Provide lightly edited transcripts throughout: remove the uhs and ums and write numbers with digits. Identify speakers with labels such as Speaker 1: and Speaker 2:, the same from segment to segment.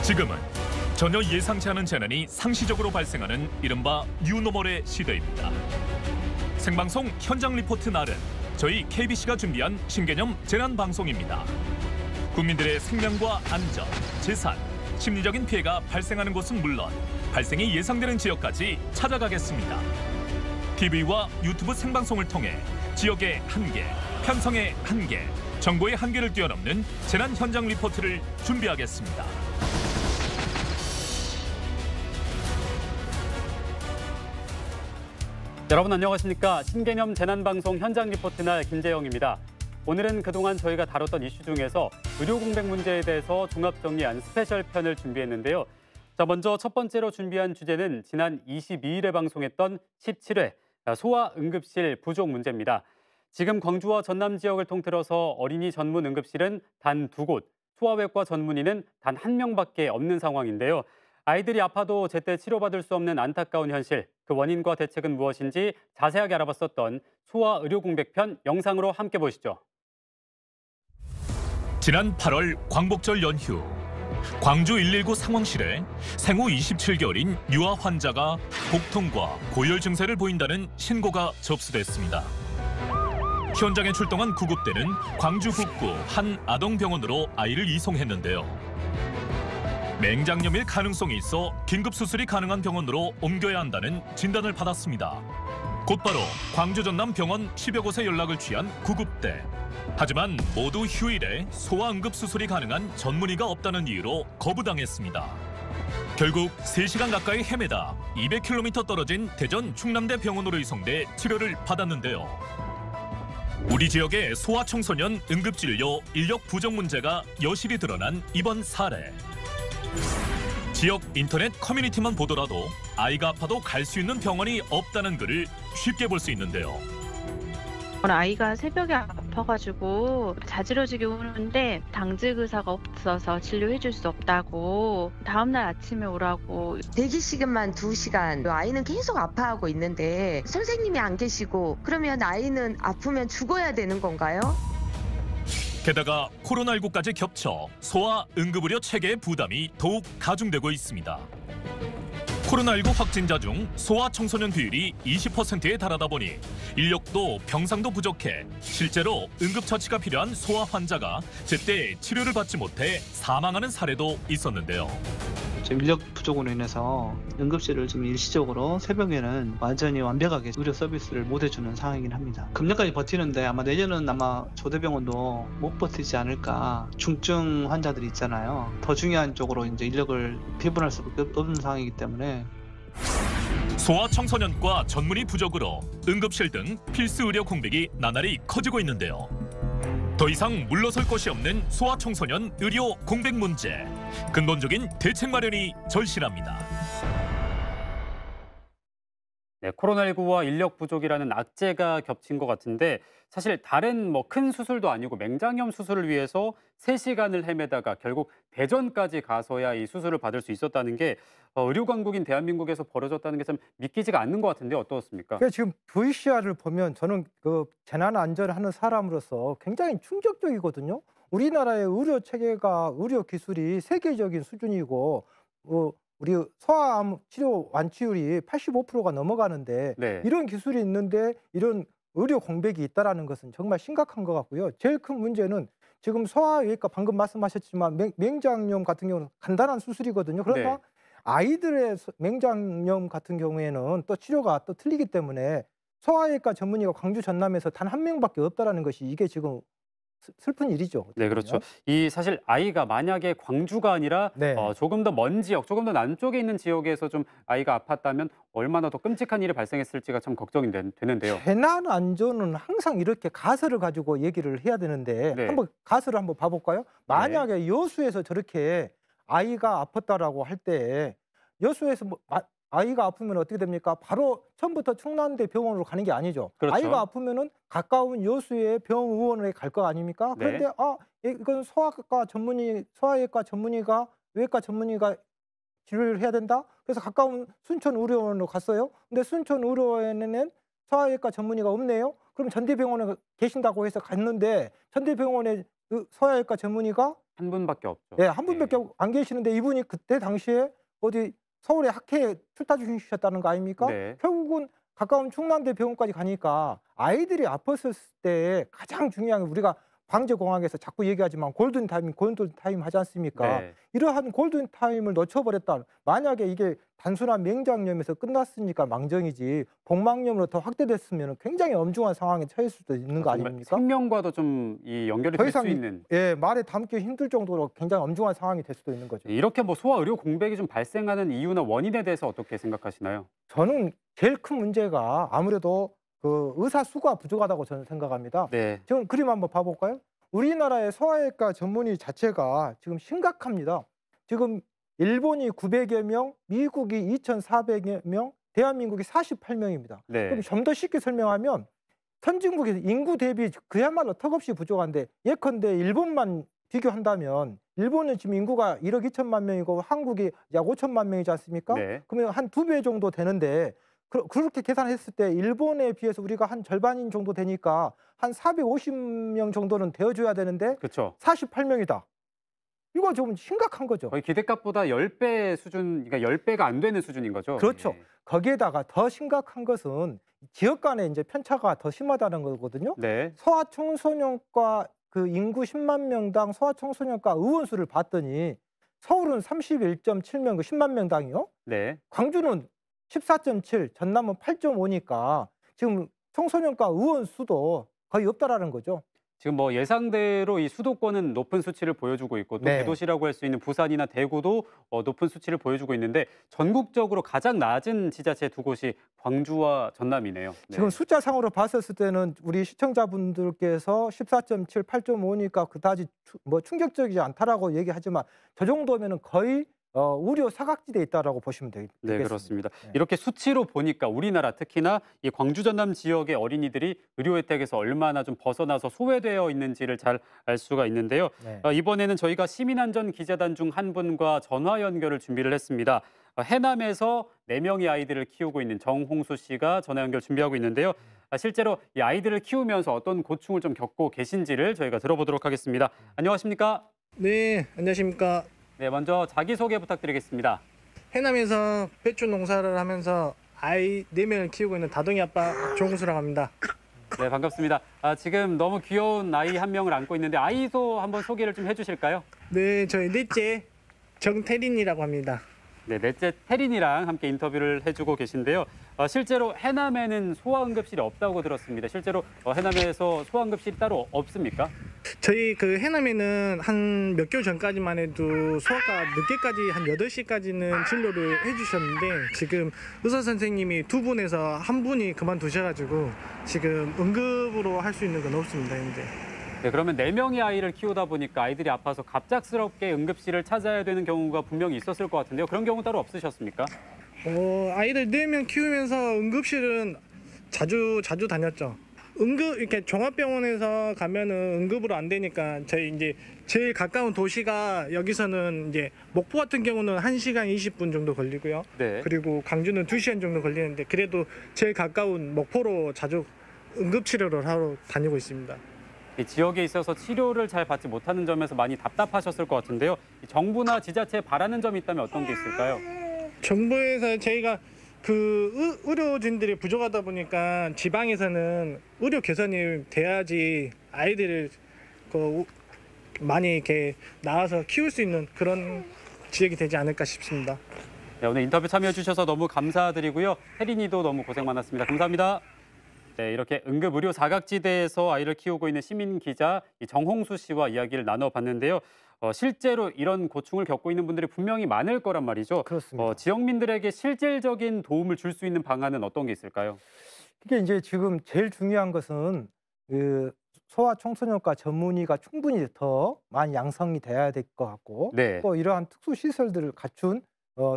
Speaker 1: 지금은 전혀 예상치 않은 재난이 상시적으로 발생하는 이른바 뉴노멀의 시대입니다. 생방송 현장 리포트 날은 저희 KBC가 준비한 신개념 재난 방송입니다. 국민들의 생명과 안전, 재산, 심리적인 피해가 발생하는 곳은 물론 발생이 예상되는 지역까지 찾아가겠습니다. TV와 유튜브 생방송을 통해 지역의 한계, 편성의 한계, 정보의 한계를 뛰어넘는 재난 현장 리포트를 준비하겠습니다.
Speaker 2: 여러분 안녕하십니까? 신개념 재난방송 현장 리포트 날 김재영입니다. 오늘은 그동안 저희가 다뤘던 이슈 중에서 의료 공백 문제에 대해서 종합 정리한 스페셜 편을 준비했는데요. 자, 먼저 첫 번째로 준비한 주제는 지난 22일에 방송했던 17회 소아 응급실 부족 문제입니다. 지금 광주와 전남 지역을 통틀어서 어린이 전문 응급실은 단 2곳, 소아외과 전문의는 단 1명밖에 없는 상황인데요. 아이들이 아파도 제때 치료받을 수 없는 안타까운 현실, 그 원인과 대책은 무엇인지 자세하게 알아봤었던 소아 의료 공백편 영상으로 함께 보시죠.
Speaker 1: 지난 8월 광복절 연휴, 광주 119 상황실에 생후 27개월인 유아 환자가 복통과 고열 증세를 보인다는 신고가 접수됐습니다. 현장에 출동한 구급대는 광주 북구 한 아동병원으로 아이를 이송했는데요. 맹장염일 가능성이 있어 긴급 수술이 가능한 병원으로 옮겨야 한다는 진단을 받았습니다. 곧바로 광주 전남 병원 10여 곳에 연락을 취한 구급대. 하지만 모두 휴일에 소아 응급 수술이 가능한 전문의가 없다는 이유로 거부당했습니다. 결국 3시간 가까이 헤매다 200km 떨어진 대전 충남대 병원으로 이송돼 치료를 받았는데요. 우리 지역의 소아 청소년 응급진료 인력 부족 문제가 여실히 드러난 이번 사례. 지역 인터넷 커뮤니티만 보더라도 아이가 아파도 갈 수 있는 병원이 없다는 글을 쉽게 볼 수 있는데요.
Speaker 3: 아이가 새벽에 아파가지고 자지러지게 우는데 당직 의사가 없어서 진료해줄 수 없다고, 다음날 아침에 오라고.
Speaker 4: 대기 시간만 2시간, 아이는 계속 아파하고 있는데 선생님이 안 계시고, 그러면 아이는 아프면 죽어야 되는 건가요?
Speaker 1: 게다가 코로나19까지 겹쳐 소아 응급의료 체계의 부담이 더욱 가중되고 있습니다. 코로나19 확진자 중 소아 청소년 비율이 20%에 달하다 보니 인력도 병상도 부족해 실제로 응급처치가 필요한 소아 환자가 제때 치료를 받지 못해 사망하는 사례도 있었는데요.
Speaker 5: 지금 인력 부족으로 인해서 응급실을 좀 일시적으로 새벽에는 완전히 완벽하게 의료 서비스를 못 해주는 상황이긴 합니다. 금년까지 버티는데 아마 내년은 아마 조대병원도 못 버티지 않을까. 중증 환자들이 있잖아요. 더 중요한 쪽으로 이제 인력을 배분할 수밖에 없는 상황이기 때문에.
Speaker 1: 소아 청소년과 전문의 부족으로 응급실 등 필수 의료 공백이 나날이 커지고 있는데요. 더 이상 물러설 곳이 없는 소아 청소년 의료 공백 문제. 근본적인 대책 마련이 절실합니다.
Speaker 2: 네, 코로나19와 인력 부족이라는 악재가 겹친 것 같은데, 사실 다른 큰 수술도 아니고 맹장염 수술을 위해서 3시간을 헤매다가 결국 대전까지 가서야 이 수술을 받을 수 있었다는 게 의료 강국인 대한민국에서 벌어졌다는 게 참 믿기지가 않는 것 같은데 어떻습니까?
Speaker 6: 그러니까 지금 VCR을 보면 저는 그 재난 안전하는 사람으로서 굉장히 충격적이거든요. 우리나라의 의료 체계가, 의료 기술이 세계적인 수준이고, 우리 소아암 치료 완치율이 85%가 넘어가는데,
Speaker 2: 네.
Speaker 6: 이런 기술이 있는데 이런 의료 공백이 있다는 것은 정말 심각한 것 같고요. 제일 큰 문제는 지금 소아외과 방금 말씀하셨지만 맹장염 같은 경우는 간단한 수술이거든요. 그러나
Speaker 2: 네.
Speaker 6: 아이들의 맹장염 같은 경우에는 또 치료가 또 틀리기 때문에 소아외과 전문의가 광주 전남에서 단 1명밖에 없다는 것이 이게 지금 슬픈 일이죠.
Speaker 2: 네, 그렇죠. 이 사실 아이가 만약에 광주가 아니라
Speaker 6: 네.
Speaker 2: 조금 더 먼 지역, 조금 더 남쪽에 있는 지역에서 좀 아이가 아팠다면 얼마나 더 끔찍한 일이 발생했을지가 참 걱정이 되는데요.
Speaker 6: 재난 안전은 항상 이렇게 가설을 가지고 얘기를 해야 되는데,
Speaker 2: 네.
Speaker 6: 한번 가설을 한번 봐볼까요? 만약에 여수에서 저렇게 아이가 아팠다라고 할 때, 여수에서 아이가 아프면 어떻게 됩니까? 바로 처음부터 충남대 병원으로 가는 게 아니죠.
Speaker 2: 그렇죠.
Speaker 6: 아이가 아프면은 가까운 여수의 병의원에 갈 거 아닙니까?
Speaker 2: 네.
Speaker 6: 그런데 이건 소아외과 전문의가 외과 전문의가 진료를 해야 된다. 그래서 가까운 순천 의료원으로 갔어요. 근데 순천 의료원에는 소아외과 전문의가 없네요. 그럼 전대병원에 계신다고 해서 갔는데 전대병원에 그 소아외과 전문의가
Speaker 2: 한 분밖에 없죠.
Speaker 6: 예, 한 분밖에
Speaker 2: 네.
Speaker 6: 안 계시는데 이분이 그때 당시에 어디 서울에 학회에 출타 중이셨다는 거 아닙니까?
Speaker 2: 네.
Speaker 6: 결국은 가까운 충남대 병원까지 가니까 아이들이 아팠을 때 가장 중요한 게 우리가 방재공학에서 자꾸 얘기하지만 골든타임 하지 않습니까?
Speaker 2: 네.
Speaker 6: 이러한 골든타임을 놓쳐버렸다. 만약에 이게 단순한 맹장염에서 끝났으니까 망정이지 복막염으로 더 확대됐으면 굉장히 엄중한 상황에 처할 수도 있는 거
Speaker 2: 정말
Speaker 6: 아닙니까?
Speaker 2: 생명과도 좀 이 연결이
Speaker 6: 더
Speaker 2: 될 수
Speaker 6: 이상
Speaker 2: 있는.
Speaker 6: 예, 말에 담기 힘들 정도로 굉장히 엄중한 상황이 될 수도 있는 거죠.
Speaker 2: 이렇게 뭐 소아 의료 공백이 좀 발생하는 이유나 원인에 대해서 어떻게 생각하시나요?
Speaker 6: 저는 제일 큰 문제가 아무래도 그 의사 수가 부족하다고 저는 생각합니다.
Speaker 2: 네.
Speaker 6: 지금 그림 한번 봐볼까요? 우리나라의 소아외과 전문의 자체가 지금 심각합니다. 지금 일본이 900여 명, 미국이 2,400여 명, 대한민국이 48명입니다.
Speaker 2: 네.
Speaker 6: 그럼 좀 더 쉽게 설명하면 선진국에서 인구 대비 그야말로 턱없이 부족한데 예컨대 일본만 비교한다면 일본은 지금 인구가 1억 2천만 명이고 한국이 약 5천만 명이지 않습니까?
Speaker 2: 네.
Speaker 6: 그러면 한 2배 정도 되는데 그렇게 계산했을 때 일본에 비해서 우리가 한 절반인 정도 되니까 한 450명 정도는 되어줘야 되는데
Speaker 2: 그렇죠.
Speaker 6: 48명이다. 이거 좀 심각한 거죠.
Speaker 2: 거의 기대값보다 10배 수준, 그러니까 10배가 안 되는 수준인 거죠.
Speaker 6: 그렇죠.
Speaker 2: 네.
Speaker 6: 거기에다가 더 심각한 것은 지역 간의 이제 편차가 더 심하다는 거거든요.
Speaker 2: 네.
Speaker 6: 소아청소년과 그 인구 10만 명당 소아청소년과 의원 수를 봤더니 서울은 31.7명, 그 10만 명당이요.
Speaker 2: 네.
Speaker 6: 광주는 14.7, 전남은 8.5니까 지금 청소년과 의원 수도 거의 없다라는 거죠.
Speaker 2: 지금 뭐 예상대로 이 수도권은 높은 수치를 보여주고 있고 또
Speaker 6: 네.
Speaker 2: 대도시라고 할 수 있는 부산이나 대구도 높은 수치를 보여주고 있는데 전국적으로 가장 낮은 지자체 두 곳이 광주와 전남이네요. 네.
Speaker 6: 지금 숫자상으로 봤었을 때는 우리 시청자분들께서 14.7, 8.5니까 그다지 뭐 충격적이지 않다라고 얘기하지만 저 정도면은 거의 우려 사각지대에 있다라고 보시면 되겠습니다.
Speaker 2: 네, 그렇습니다.
Speaker 6: 네.
Speaker 2: 이렇게 수치로 보니까 우리나라 특히나 이 광주 전남 지역의 어린이들이 의료 혜택에서 얼마나 좀 벗어나서 소외되어 있는지를 잘 알 수가 있는데요.
Speaker 6: 네.
Speaker 2: 이번에는 저희가 시민안전 기자단 중 한 분과 전화 연결을 준비를 했습니다. 해남에서 4명의 아이들을 키우고 있는 정홍수 씨가 전화 연결 준비하고 있는데요. 실제로 이 아이들을 키우면서 어떤 고충을 좀 겪고 계신지를 저희가 들어보도록 하겠습니다. 안녕하십니까?
Speaker 7: 네, 안녕하십니까.
Speaker 2: 네, 먼저 자기소개 부탁드리겠습니다.
Speaker 7: 해남에서 배추 농사를 하면서 아이 4명을 키우고 있는 다둥이 아빠 정우수라고 합니다.
Speaker 2: 네, 반갑습니다. 지금 너무 귀여운 아이 한 명을 안고 있는데 아이도 한번 소개를 좀 해주실까요?
Speaker 7: 네, 저희 넷째 정태린이라고 합니다.
Speaker 2: 네, 넷째 태린이랑 함께 인터뷰를 해주고 계신데요. 실제로 해남에는 소아응급실이 없다고 들었습니다. 실제로 해남에서 소아응급실이 따로 없습니까?
Speaker 7: 저희 그 해남에는 한 몇 개월 전까지만 해도 소아과 늦게까지 한 8시까지는 진료를 해주셨는데 지금 의사 선생님이 2분에서 한 분이 그만두셔가지고 지금 응급으로 할 수 있는 건 없습니다, 현재.
Speaker 2: 네, 그러면 4명의 아이를 키우다 보니까 아이들이 아파서 갑작스럽게 응급실을 찾아야 되는 경우가 분명히 있었을 것 같은데요. 그런 경우 따로 없으셨습니까?
Speaker 7: 아이들 4명 키우면서 응급실은 자주 다녔죠. 이렇게 종합병원에서 가면은 응급으로 안 되니까 저희 이제 제일 가까운 도시가 여기서는 이제 목포 같은 경우는 1시간 20분 정도 걸리고요.
Speaker 2: 네.
Speaker 7: 그리고 광주는 2시간 정도 걸리는데 그래도 제일 가까운 목포로 자주 응급치료를 하러 다니고 있습니다.
Speaker 2: 이 지역에 있어서 치료를 잘 받지 못하는 점에서 많이 답답하셨을 것 같은데요. 정부나 지자체에 바라는 점이 있다면 어떤 게 있을까요?
Speaker 7: 정부에서 저희가 그 의료진들이 부족하다 보니까 지방에서는 의료 개선이 돼야지 아이들을 많이 이렇게 나와서 키울 수 있는 그런 지역이 되지 않을까 싶습니다.
Speaker 2: 네, 오늘 인터뷰 참여해 주셔서 너무 감사드리고요. 혜린이도 너무 고생 많았습니다. 감사합니다. 네, 이렇게 응급의료 사각지대에서 아이를 키우고 있는 시민 기자 정홍수 씨와 이야기를 나눠봤는데요. 실제로 이런 고충을 겪고 있는 분들이 분명히 많을 거란 말이죠.
Speaker 6: 그렇습니다.
Speaker 2: 지역민들에게 실질적인 도움을 줄 수 있는 방안은 어떤 게 있을까요?
Speaker 6: 이게 이제 지금 제일 중요한 것은 그 소아 청소년과 전문의가 충분히 더 많이 양성이 돼야 될 것 같고
Speaker 2: 네.
Speaker 6: 또 이러한 특수 시설들을 갖춘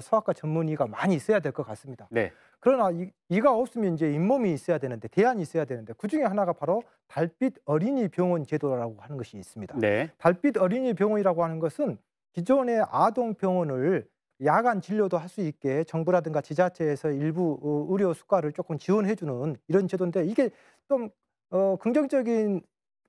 Speaker 6: 소아과 전문의가 많이 있어야 될 것 같습니다.
Speaker 2: 네.
Speaker 6: 그러나 이가 없으면 이제 잇몸이 있어야 되는데 대안이 있어야 되는데 그중에 하나가 바로 달빛 어린이 병원 제도라고 하는 것이 있습니다.
Speaker 2: 네.
Speaker 6: 달빛 어린이 병원이라고 하는 것은 기존의 아동 병원을 야간 진료도 할 수 있게 정부라든가 지자체에서 일부 의료 수가를 조금 지원해주는 이런 제도인데 이게 좀 긍정적인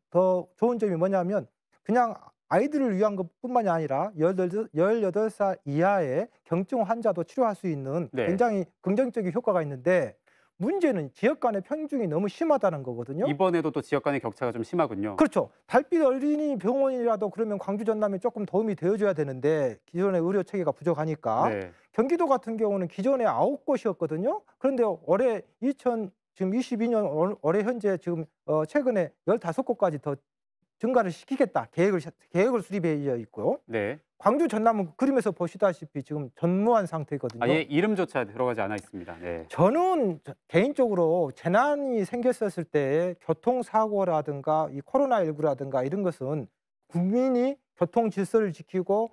Speaker 6: 더 좋은 점이 뭐냐면 그냥 아이들을 위한 것뿐만이 아니라 18살 이하의 경증 환자도 치료할 수 있는
Speaker 2: 네.
Speaker 6: 굉장히 긍정적인 효과가 있는데 문제는 지역 간의 편중이 너무 심하다는 거거든요.
Speaker 2: 이번에도 또 지역 간의 격차가 좀 심하군요.
Speaker 6: 그렇죠. 달빛 어린이 병원이라도 그러면 광주 전남에 조금 도움이 되어줘야 되는데 기존의 의료 체계가 부족하니까.
Speaker 2: 네.
Speaker 6: 경기도 같은 경우는 기존에 9곳이었거든요. 그런데 올해 2022년 올해 현재 지금 최근에 15곳까지 더 증가를 시키겠다 계획을 수립해 있고요.
Speaker 2: 네.
Speaker 6: 광주 전남은 그림에서 보시다시피 지금 전무한 상태거든요.
Speaker 2: 아예 이름조차 들어가지 않아 있습니다. 네.
Speaker 6: 저는 개인적으로 재난이 생겼었을 때 교통사고라든가 이 코로나19라든가 이런 것은 국민이 교통 질서를 지키고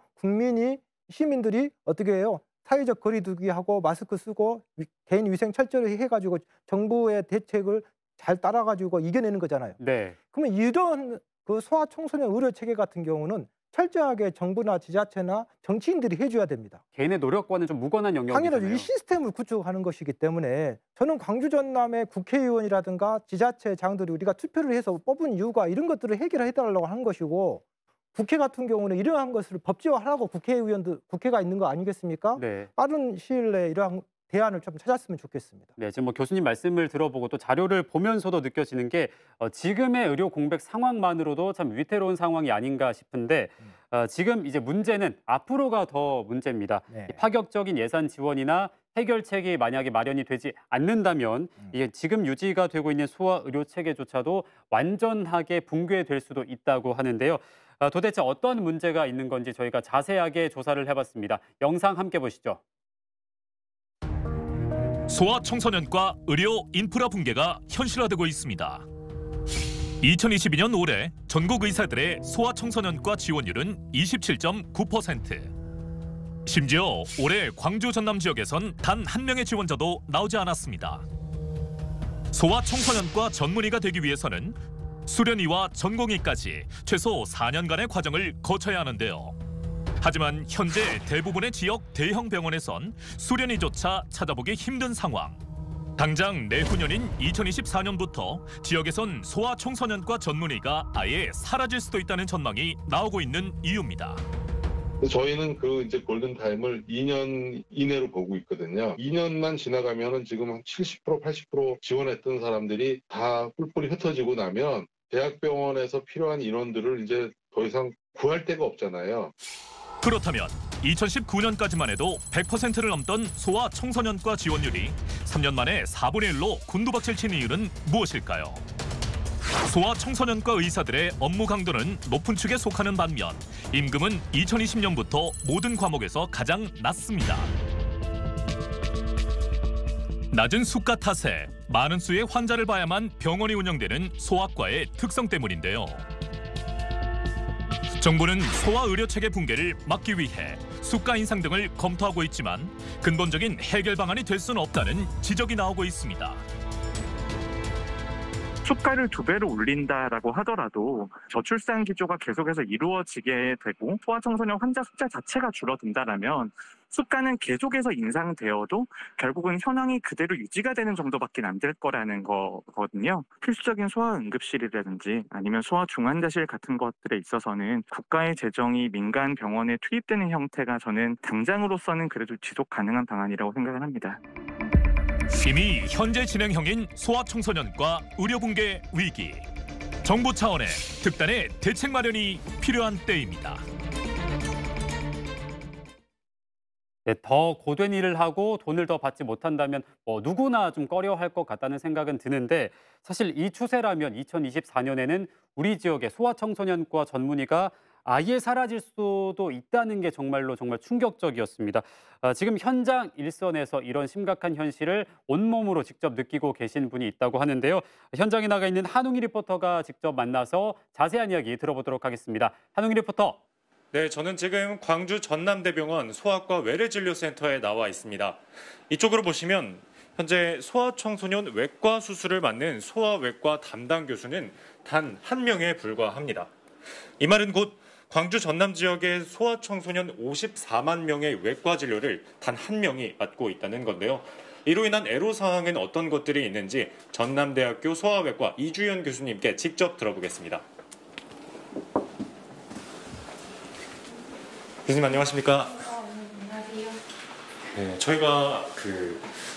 Speaker 6: 시민들이 어떻게 해요? 사회적 거리두기하고 마스크 쓰고 개인 위생 철저히 해가지고 정부의 대책을 잘 따라가지고 이겨내는 거잖아요.
Speaker 2: 네.
Speaker 6: 그러면 이런 그 소아청소년 의료 체계 같은 경우는 철저하게 정부나 지자체나 정치인들이 해줘야 됩니다.
Speaker 2: 개인의 노력과는 좀 무관한 영역이잖아요.
Speaker 6: 당연하죠. 이 시스템을 구축하는 것이기 때문에 저는 광주 전남의 국회의원이라든가 지자체장들이 우리가 투표를 해서 뽑은 이유가 이런 것들을 해결해달라고 하는 것이고 국회 같은 경우는 이러한 것을 법제화하라고 국회가 있는 거 아니겠습니까?
Speaker 2: 네.
Speaker 6: 빠른 시일 내에 이러한 대안을 좀 찾았으면 좋겠습니다.
Speaker 2: 네, 지금 교수님 말씀을 들어보고 또 자료를 보면서도 느껴지는 게 지금의 의료 공백 상황만으로도 참 위태로운 상황이 아닌가 싶은데 지금 이제 문제는 앞으로가 더 문제입니다.
Speaker 6: 네.
Speaker 2: 이 파격적인 예산 지원이나 해결책이 만약에 마련이 되지 않는다면 이게 지금 유지가 되고 있는 소아 의료 체계조차도 완전하게 붕괴될 수도 있다고 하는데요. 도대체 어떤 문제가 있는 건지 저희가 자세하게 조사를 해봤습니다. 영상 함께 보시죠.
Speaker 1: 소아청소년과 의료 인프라 붕괴가 현실화되고 있습니다. 2022년 올해 전국 의사들의 소아청소년과 지원율은 27.9%. 심지어 올해 광주 전남 지역에선 단 한 명의 지원자도 나오지 않았습니다. 소아청소년과 전문의가 되기 위해서는 수련의와 전공의까지 최소 4년간의 과정을 거쳐야 하는데요. 하지만 현재 대부분의 지역 대형 병원에선 수련의조차 찾아보기 힘든 상황. 당장 내후년인 2024년부터 지역에선 소아청소년과 전문의가 아예 사라질 수도 있다는 전망이 나오고 있는 이유입니다.
Speaker 8: 저희는 그 이제 골든타임을 2년 이내로 보고 있거든요. 2년만 지나가면은 지금 한 70%, 80% 지원했던 사람들이 다 뿔뿔이 흩어지고 나면 대학병원에서 필요한 인원들을 이제 더 이상 구할 데가 없잖아요.
Speaker 1: 그렇다면 2019년까지만 해도 100%를 넘던 소아 청소년과 지원율이 3년 만에 4분의 1로 곤두박질 치는 이유는 무엇일까요? 소아 청소년과 의사들의 업무 강도는 높은 축에 속하는 반면 임금은 2020년부터 모든 과목에서 가장 낮습니다. 낮은 수가 탓에 많은 수의 환자를 봐야만 병원이 운영되는 소아과의 특성 때문인데요. 정부는 소아 의료 체계 붕괴를 막기 위해 수가 인상 등을 검토하고 있지만 근본적인 해결 방안이 될 수는 없다는 지적이 나오고 있습니다.
Speaker 9: 수가를 2배로 올린다라고 하더라도 저출산 기조가 계속해서 이루어지게 되고 소아청소년 환자 숫자 자체가 줄어든다라면 수가는 계속해서 인상되어도 결국은 현황이 그대로 유지가 되는 정도밖에 안 될 거라는 거거든요. 필수적인 소아응급실이라든지 아니면 소아중환자실 같은 것들에 있어서는 국가의 재정이 민간 병원에 투입되는 형태가 저는 당장으로서는 그래도 지속 가능한 방안이라고 생각을 합니다.
Speaker 1: 이미 현재 진행형인 소아청소년과 의료붕괴 위기. 정부 차원의 특단의 대책 마련이 필요한 때입니다.
Speaker 2: 네, 더 고된 일을 하고 돈을 더 받지 못한다면 누구나 좀 꺼려할 것 같다는 생각은 드는데 사실 이 추세라면 2024년에는 우리 지역의 소아청소년과 전문의가 아예 사라질 수도 있다는 게 정말 충격적이었습니다. 지금 현장 일선에서 이런 심각한 현실을 온몸으로 직접 느끼고 계신 분이 있다고 하는데요. 현장에 나가 있는 한웅희 리포터가 직접 만나서 자세한 이야기 들어보도록 하겠습니다. 한웅희 리포터.
Speaker 10: 네, 저는 지금 광주 전남대병원 소아과 외래진료센터에 나와 있습니다. 이쪽으로 보시면 현재 소아청소년 외과 수술을 맡는 소아외과 담당 교수는 단 한 명에 불과합니다. 이 말은 곧 광주 전남 지역의 소아청소년 54만 명의 외과 진료를 단 한 명이 맡고 있다는 건데요. 이로 인한 애로사항은 어떤 것들이 있는지 전남대학교 소아외과 이주연 교수님께 직접 들어보겠습니다. 교수님 안녕하십니까?
Speaker 11: 안녕하세요.
Speaker 10: 네, 저희가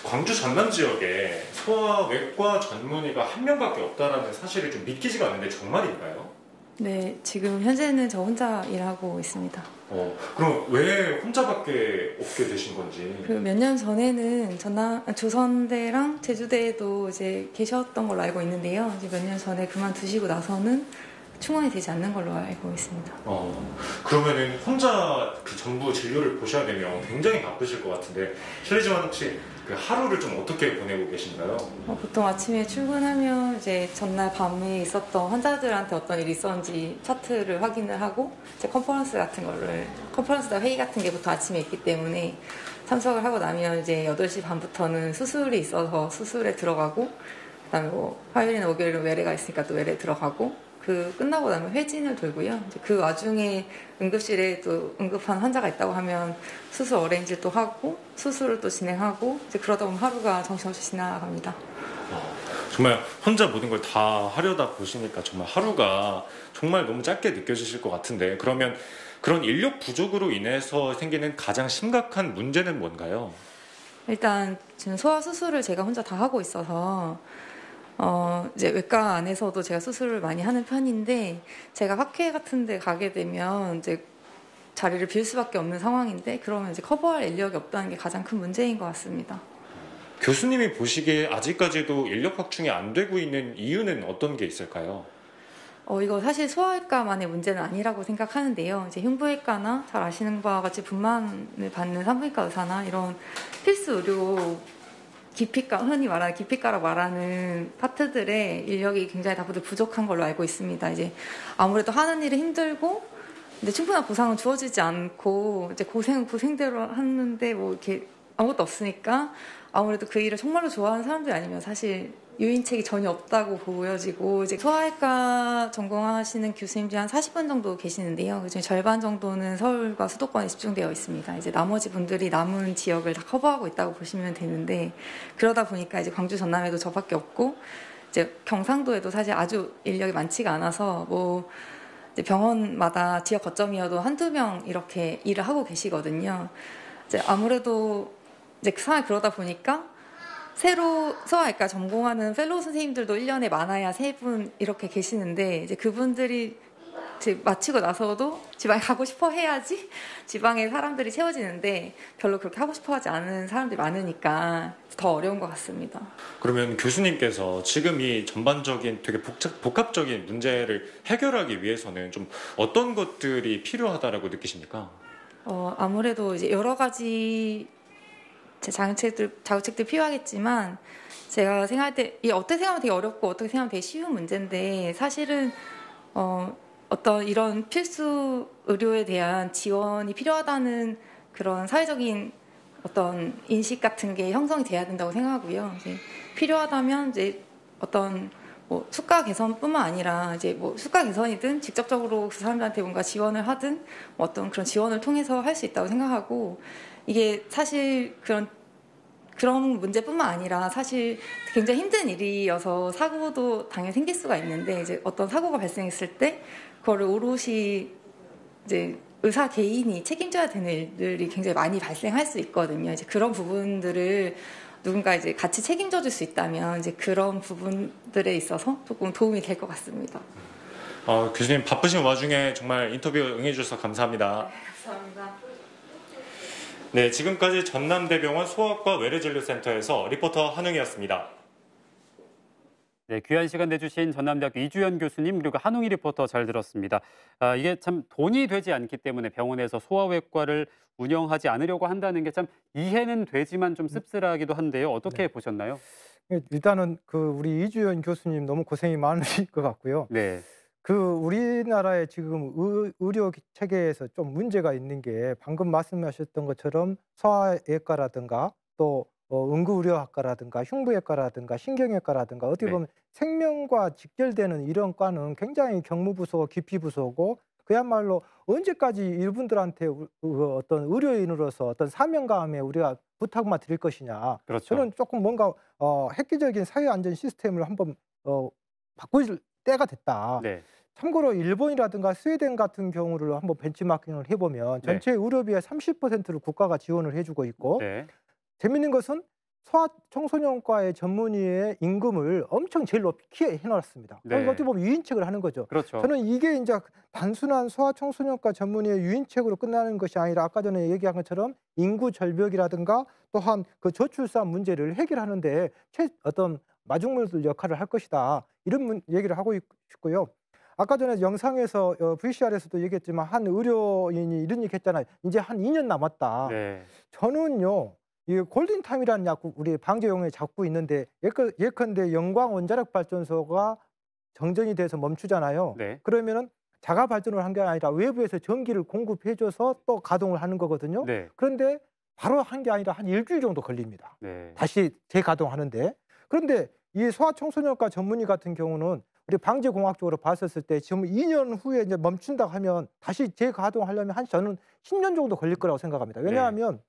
Speaker 10: 광주 전남 지역에 소아외과 전문의가 한 명밖에 없다라는 사실이 좀 믿기지가 않는데 정말인가요?
Speaker 11: 네, 지금 현재는 저 혼자 일하고 있습니다.
Speaker 10: 그럼 왜 혼자밖에 없게 되신 건지?
Speaker 11: 몇 년 전에는 조선대랑 제주대에도 이제 계셨던 걸로 알고 있는데요. 이제 몇 년 전에 그만두시고 나서는 충원이 되지 않는 걸로 알고 있습니다.
Speaker 10: 그러면은 혼자 전부 진료를 보셔야 되면 굉장히 바쁘실 것 같은데 실례지만 혹시 하루를 좀 어떻게 보내고 계신가요?
Speaker 11: 보통 아침에 출근하면 이제 전날 밤에 있었던 환자들한테 어떤 일이 있었는지 차트를 확인을 하고 이제 컨퍼런스나 회의 같은 게 보통 아침에 있기 때문에 참석을 하고 나면 이제 8시 반부터는 수술이 있어서 수술에 들어가고 그다음에 화요일이나 목요일은 외래가 있으니까 또 외래 들어가고 끝나고 나면 회진을 돌고요. 이제 그 와중에 응급실에 또 응급한 환자가 있다고 하면 수술 어레인지를 또 하고 수술을 또 진행하고 이제 그러다 보면 하루가 정신없이 지나갑니다.
Speaker 10: 정말 혼자 모든 걸 다 하려다 보시니까 정말 하루가 정말 너무 짧게 느껴지실 것 같은데 그러면 그런 인력 부족으로 인해서 생기는 가장 심각한 문제는 뭔가요?
Speaker 11: 일단 지금 소아 수술을 제가 혼자 다 하고 있어서 이제 외과 안에서도 제가 수술을 많이 하는 편인데 제가 학회 같은 데 가게 되면 이제 자리를 빌 수밖에 없는 상황인데 그러면 이제 커버할 인력이 없다는 게 가장 큰 문제인 것 같습니다.
Speaker 10: 교수님이 보시기에 아직까지도 인력 확충이 안 되고 있는 이유는 어떤 게 있을까요?
Speaker 11: 이거 사실 소아외과만의 문제는 아니라고 생각하는데요. 이제 흉부외과나 잘 아시는 바와 같이 분만을 받는 산부인과 의사나 이런 필수 의료 기피과, 흔히 말하는 기피과라고 말하는 파트들의 인력이 굉장히 다들 부족한 걸로 알고 있습니다. 이제 아무래도 하는 일이 힘들고, 근데 충분한 보상은 주어지지 않고, 이제 고생은 고생대로 하는데 이렇게 아무것도 없으니까 아무래도 그 일을 정말로 좋아하는 사람들이 아니면 사실 유인책이 전혀 없다고 보여지고, 이제 소아외과 전공하시는 교수님들이 한 40분 정도 계시는데요. 그중에 절반 정도는 서울과 수도권에 집중되어 있습니다. 이제 나머지 분들이 남은 지역을 다 커버하고 있다고 보시면 되는데, 그러다 보니까 이제 광주 전남에도 저밖에 없고, 이제 경상도에도 사실 아주 인력이 많지가 않아서 이제 병원마다 지역 거점이어도 한두 명 이렇게 일을 하고 계시거든요. 이제 아무래도 이제 그 상황이 그러다 보니까 새로 소아외과 전공하는 펠로우 선생님들도 1년에 많아야 3분 이렇게 계시는데 이제 그분들이 이제 마치고 나서도 지방에 가고 싶어 해야지 지방에 사람들이 채워지는데 별로 그렇게 하고 싶어 하지 않은 사람들이 많으니까 더 어려운 것 같습니다.
Speaker 10: 그러면 교수님께서 지금 이 전반적인 되게 복합적인 문제를 해결하기 위해서는 좀 어떤 것들이 필요하다라고 느끼십니까?
Speaker 11: 아무래도 이제 여러 가지 자구책들 필요하겠지만 제가 생각할 때 이게 어떻게 생각하면 되게 어렵고 어떻게 생각하면 되게 쉬운 문제인데 사실은 어떤 이런 필수 의료에 대한 지원이 필요하다는 그런 사회적인 어떤 인식 같은 게 형성이 돼야 된다고 생각하고요. 이제 필요하다면 이제 어떤 수가 개선뿐만 아니라 이제 수가 개선이든 직접적으로 그 사람들한테 뭔가 지원을 하든 어떤 그런 지원을 통해서 할 수 있다고 생각하고 이게 사실 그런 문제뿐만 아니라 사실 굉장히 힘든 일이어서 사고도 당연히 생길 수가 있는데 이제 어떤 사고가 발생했을 때 그거를 오롯이 이제 의사 개인이 책임져야 되는 일들이 굉장히 많이 발생할 수 있거든요. 이제 그런 부분들을 누군가 이제 같이 책임져 줄 수 있다면 이제 그런 부분들에 있어서 조금 도움이 될 것 같습니다.
Speaker 10: 교수님 바쁘신 와중에 정말 인터뷰 응해주셔서 감사합니다.
Speaker 11: 감사합니다.
Speaker 10: 네, 지금까지 전남대병원 소아과 외래진료센터에서 리포터 한웅이었습니다.
Speaker 2: 네, 귀한 시간 내주신 전남대학교 이주연 교수님 그리고 한웅이 리포터 잘 들었습니다. 이게 참 돈이 되지 않기 때문에 병원에서 소아외과를 운영하지 않으려고 한다는 게 참 이해는 되지만 좀 씁쓸하기도 한데요. 어떻게 보셨나요?
Speaker 6: 일단은 우리 이주연 교수님 너무 고생이 많으실 것 같고요.
Speaker 2: 네.
Speaker 6: 우리나라의 지금 의료 체계에서 좀 문제가 있는 게 방금 말씀하셨던 것처럼 소아외과라든가 또 응급의료학과라든가 흉부외과라든가 신경외과라든가 어떻게 보면 생명과 직결되는 이런 과는 굉장히 경무부서 깊이 부서고 그야말로 언제까지 이분들한테 어떤 의료인으로서 어떤 사명감에 우리가 부탁만 드릴 것이냐.
Speaker 2: 그렇죠.
Speaker 6: 저는 조금 뭔가 획기적인 사회안전 시스템을 한번 바꿀 때가 됐다.
Speaker 2: 네.
Speaker 6: 참고로 일본이라든가 스웨덴 같은 경우를 한번 벤치마킹을 해보면 전체 의료비의 30%를 국가가 지원을 해주고 있고 재밌는 것은 소아청소년과의 전문의의 임금을 엄청 제일 높게 해놨습니다. 그러니까 어떻게 보면 유인책을 하는 거죠.
Speaker 2: 그렇죠.
Speaker 6: 저는 이게 이제 단순한 소아청소년과 전문의의 유인책으로 끝나는 것이 아니라 아까 전에 얘기한 것처럼 인구 절벽이라든가 또한 그 저출산 문제를 해결하는데 어떤 마중물 역할을 할 것이다. 이런 얘기를 하고 있고요. 아까 전에 영상에서 VCR에서도 얘기했지만 한 의료인이 이런 얘기 했잖아요. 이제 한 2년 남았다. 저는요. 이 골든타임이라는 약국 우리 방제용에 잡고 있는데 예컨대 영광 원자력 발전소가 정전이 돼서 멈추잖아요. 그러면은 자가 발전을 한 게 아니라 외부에서 전기를 공급해줘서 또 가동을 하는 거거든요. 그런데 바로 한 게 아니라 한 일주일 정도 걸립니다. 다시 재가동하는데. 그런데 이 소아청소년과 전문의 같은 경우는 우리 방제공학적으로 봤었을 때 지금 2년 후에 이제 멈춘다 하면 다시 재가동하려면 저는 10년 정도 걸릴 거라고 생각합니다. 왜냐하면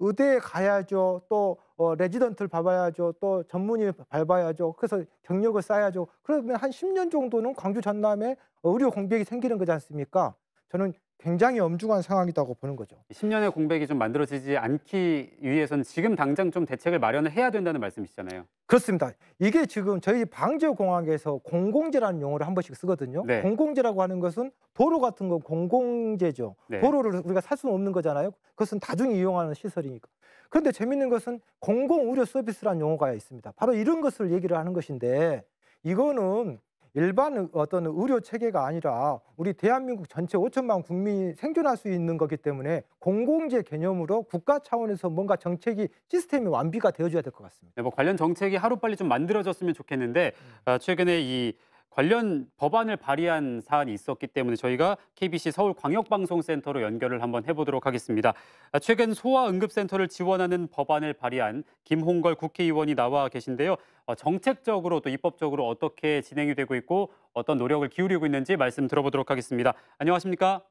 Speaker 6: 의대에 가야죠. 또 레지던트를 밟아야죠. 또 전문의 밟아야죠. 그래서 경력을 쌓아야죠. 그러면 한 10년 정도는 광주 전남에 의료 공백이 생기는 거지 않습니까? 저는 굉장히 엄중한 상황이라고 보는 거죠.
Speaker 2: 10년의 공백이 좀 만들어지지 않기 위해서는 지금 당장 좀 대책을 마련을 해야 된다는 말씀이시잖아요.
Speaker 6: 그렇습니다. 이게 지금 저희 방제공학에서 공공재라는 용어를 한 번씩 쓰거든요. 공공재라고 하는 것은 도로 같은 건 공공재죠. 도로를 우리가 살 수는 없는 거잖아요. 그것은 다중이 이용하는 시설이니까. 그런데 재밌는 것은 공공의료 서비스라는 용어가 있습니다. 바로 이런 것을 얘기를 하는 것인데 이거는 일반 어떤 의료 체계가 아니라 우리 대한민국 전체 5천만 국민이 생존할 수 있는 거기 때문에 공공재 개념으로 국가 차원에서 뭔가 정책이 시스템이 완비가 되어줘야 될 것 같습니다.
Speaker 2: 뭐 관련 정책이 하루빨리 좀 만들어졌으면 좋겠는데 최근에 이 관련 법안을 발의한 사안이 있었기 때문에 저희가 KBC 서울광역방송센터로 연결을 한번 해보도록 하겠습니다. 최근 소아응급센터를 지원하는 법안을 발의한 김홍걸 국회의원이 나와 계신데요. 정책적으로 또 입법적으로 어떻게 진행이 되고 있고 어떤 노력을 기울이고 있는지 말씀 들어보도록 하겠습니다. 안녕하십니까?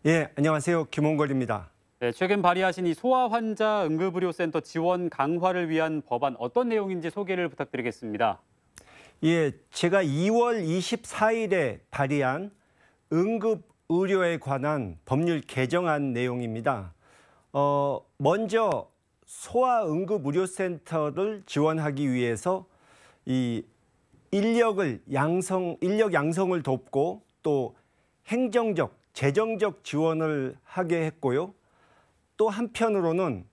Speaker 12: 예, 안녕하세요. 김홍걸입니다.
Speaker 2: 네, 최근 발의하신 이 소아 환자 응급의료센터 지원 강화를 위한 법안 어떤 내용인지 소개를 부탁드리겠습니다.
Speaker 12: 예, 제가 2월 24일에 발의한 응급의료에 관한 법률 개정안 내용입니다. 먼저 소아응급의료센터를 지원하기 위해서 이 인력 양성을 돕고 또 행정적, 재정적 지원을 하게 했고요. 또 한편으로는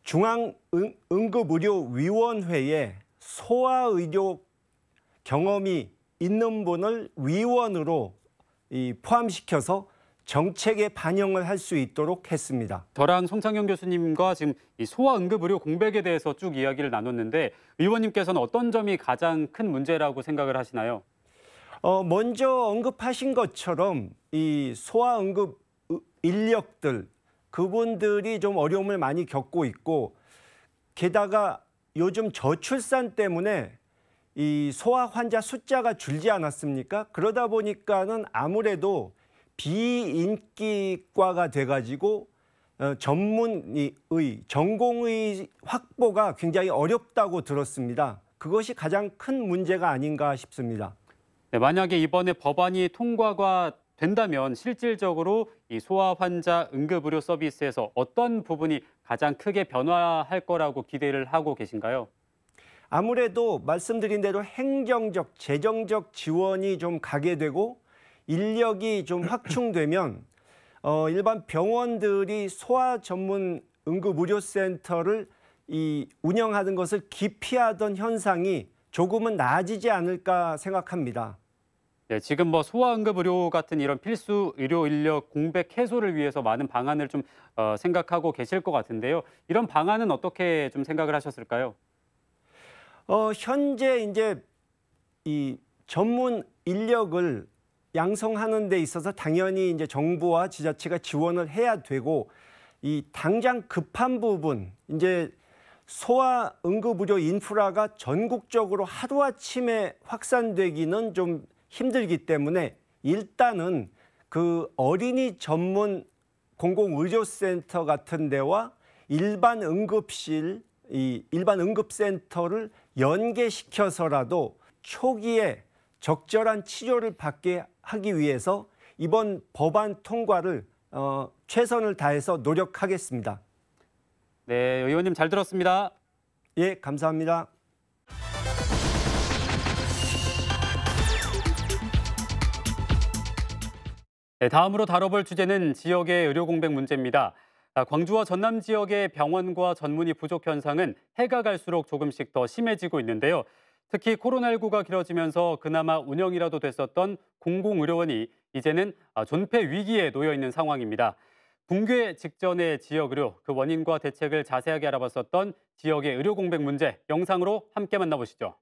Speaker 12: 중앙응급의료위원회에 소아의료 경험이 있는 분을 위원으로 포함시켜서 정책에 반영을 할 수 있도록 했습니다.
Speaker 2: 저랑 송창영 교수님과 지금 이 소아응급의료 공백에 대해서 쭉 이야기를 나눴는데 의원님께서는 어떤 점이 가장 큰 문제라고 생각을 하시나요?
Speaker 12: 먼저 언급하신 것처럼 이 소아응급 인력들 그분들이 좀 어려움을 많이 겪고 있고 게다가 요즘 저출산 때문에 이 소아 환자 숫자가 줄지 않았습니까? 그러다 보니까는 아무래도 비인기과가 돼가지고 전공의 확보가 굉장히 어렵다고 들었습니다. 그것이 가장 큰 문제가 아닌가 싶습니다.
Speaker 2: 네, 만약에 이번에 법안이 통과가 된다면 실질적으로 이 소아 환자 응급의료 서비스에서 어떤 부분이 가장 크게 변화할 거라고 기대를 하고 계신가요?
Speaker 12: 아무래도 말씀드린 대로 행정적, 재정적 지원이 좀 가게 되고 인력이 좀 확충되면 일반 병원들이 소아 전문 응급의료센터를 운영하는 것을 기피하던 현상이 조금은 나아지지 않을까 생각합니다.
Speaker 2: 네, 지금 뭐 소아응급의료 같은 이런 필수 의료 인력 공백 해소를 위해서 많은 방안을 좀 생각하고 계실 것 같은데요. 이런 방안은 어떻게 좀 생각을 하셨을까요?
Speaker 12: 현재 이제 이 전문 인력을 양성하는 데 있어서 당연히 이제 정부와 지자체가 지원을 해야 되고 이 당장 급한 부분 이제 소아 응급의료 인프라가 전국적으로 하루아침에 확산되기는 좀 힘들기 때문에 일단은 그 어린이 전문 공공의료센터 같은 데와 일반 응급센터를 연계시켜서라도 초기에 적절한 치료를 받게 하기 위해서 이번 법안 통과를 최선을 다해서 노력하겠습니다.
Speaker 2: 네, 의원님 잘 들었습니다.
Speaker 12: 예, 감사합니다.
Speaker 2: 네, 다음으로 다뤄볼 주제는 지역의 의료 공백 문제입니다. 광주와 전남 지역의 병원과 전문의 부족 현상은 해가 갈수록 조금씩 더 심해지고 있는데요. 특히 코로나19가 길어지면서 그나마 운영이라도 됐었던 공공의료원이 이제는 존폐 위기에 놓여 있는 상황입니다. 붕괴 직전의 지역 의료, 그 원인과 대책을 자세하게 알아봤었던 지역의 의료 공백 문제, 영상으로 함께 만나보시죠.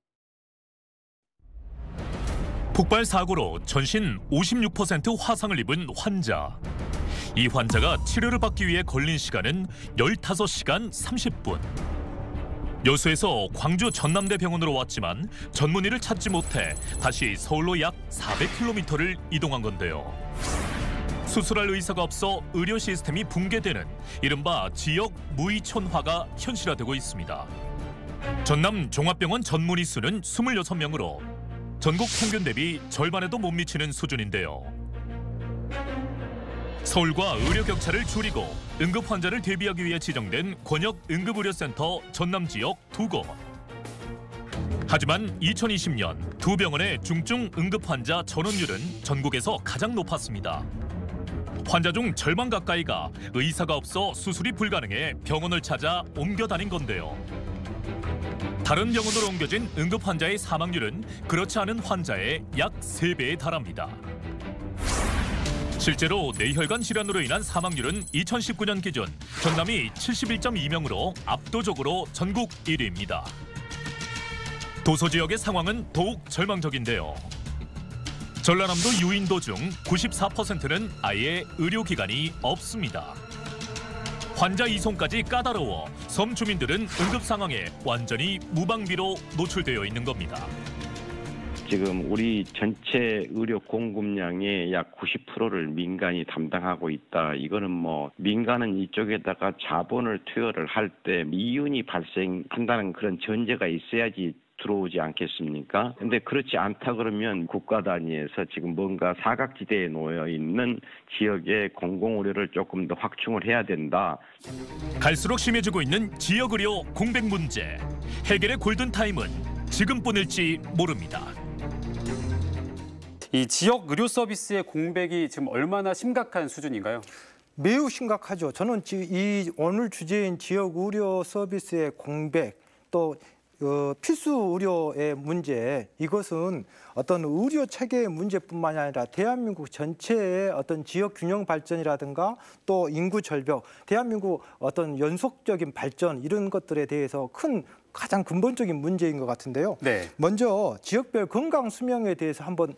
Speaker 1: 폭발 사고로 전신 56% 화상을 입은 환자. 이 환자가 치료를 받기 위해 걸린 시간은 15시간 30분. 여수에서 광주 전남대병원으로 왔지만 전문의를 찾지 못해 다시 서울로 약 400km를 이동한 건데요. 수술할 의사가 없어 의료 시스템이 붕괴되는 이른바 지역 무의촌화가 현실화되고 있습니다. 전남 종합병원 전문의 수는 26명으로 전국 평균 대비 절반에도 못 미치는 수준인데요. 서울과 의료 격차를 줄이고 응급 환자를 대비하기 위해 지정된 권역 응급의료센터 전남 지역 2곳. 하지만 2020년 두 병원의 중증 응급 환자 전원율은 전국에서 가장 높았습니다. 환자 중 절반 가까이가 의사가 없어 수술이 불가능해 병원을 찾아 옮겨 다닌 건데요. 다른 병원으로 옮겨진 응급 환자의 사망률은 그렇지 않은 환자의 약 3배에 달합니다. 실제로 뇌혈관 질환으로 인한 사망률은 2019년 기준 전남이 71.2명으로 압도적으로 전국 1위입니다. 도서 지역의 상황은 더욱 절망적인데요. 전라남도 유인도 중 94%는 아예 의료기관이 없습니다. 환자 이송까지 까다로워 섬 주민들은 응급 상황에 완전히 무방비로 노출되어 있는 겁니다.
Speaker 13: 지금 우리 전체 의료 공급량의 약 90%를 민간이 담당하고 있다. 이거는 뭐 민간은 이쪽에다가 자본을 투여를 할 때 이윤이 발생한다는 그런 전제가 있어야지 들어오지 않겠습니까? 근데 그렇지 않다 그러면 국가 단위에서 지금 뭔가 사각지대에 놓여 있는 지역의 공공의료를 조금 더 확충을 해야 된다.
Speaker 1: 갈수록 심해지고 있는 지역의료 공백 문제. 해결의 골든타임은 지금뿐일지 모릅니다.
Speaker 2: 이 지역 의료 서비스의 공백이 지금 얼마나 심각한 수준인가요?
Speaker 6: 매우 심각하죠. 저는 이 오늘 주제인 지역 의료 서비스의 공백, 또 필수 의료의 문제, 이것은 어떤 의료 체계의 문제뿐만이 아니라 대한민국 전체의 어떤 지역 균형 발전이라든가 또 인구 절벽, 대한민국 어떤 연속적인 발전 이런 것들에 대해서 가장 근본적인 문제인 것 같은데요.
Speaker 2: 네.
Speaker 6: 먼저 지역별 건강 수명에 대해서 한번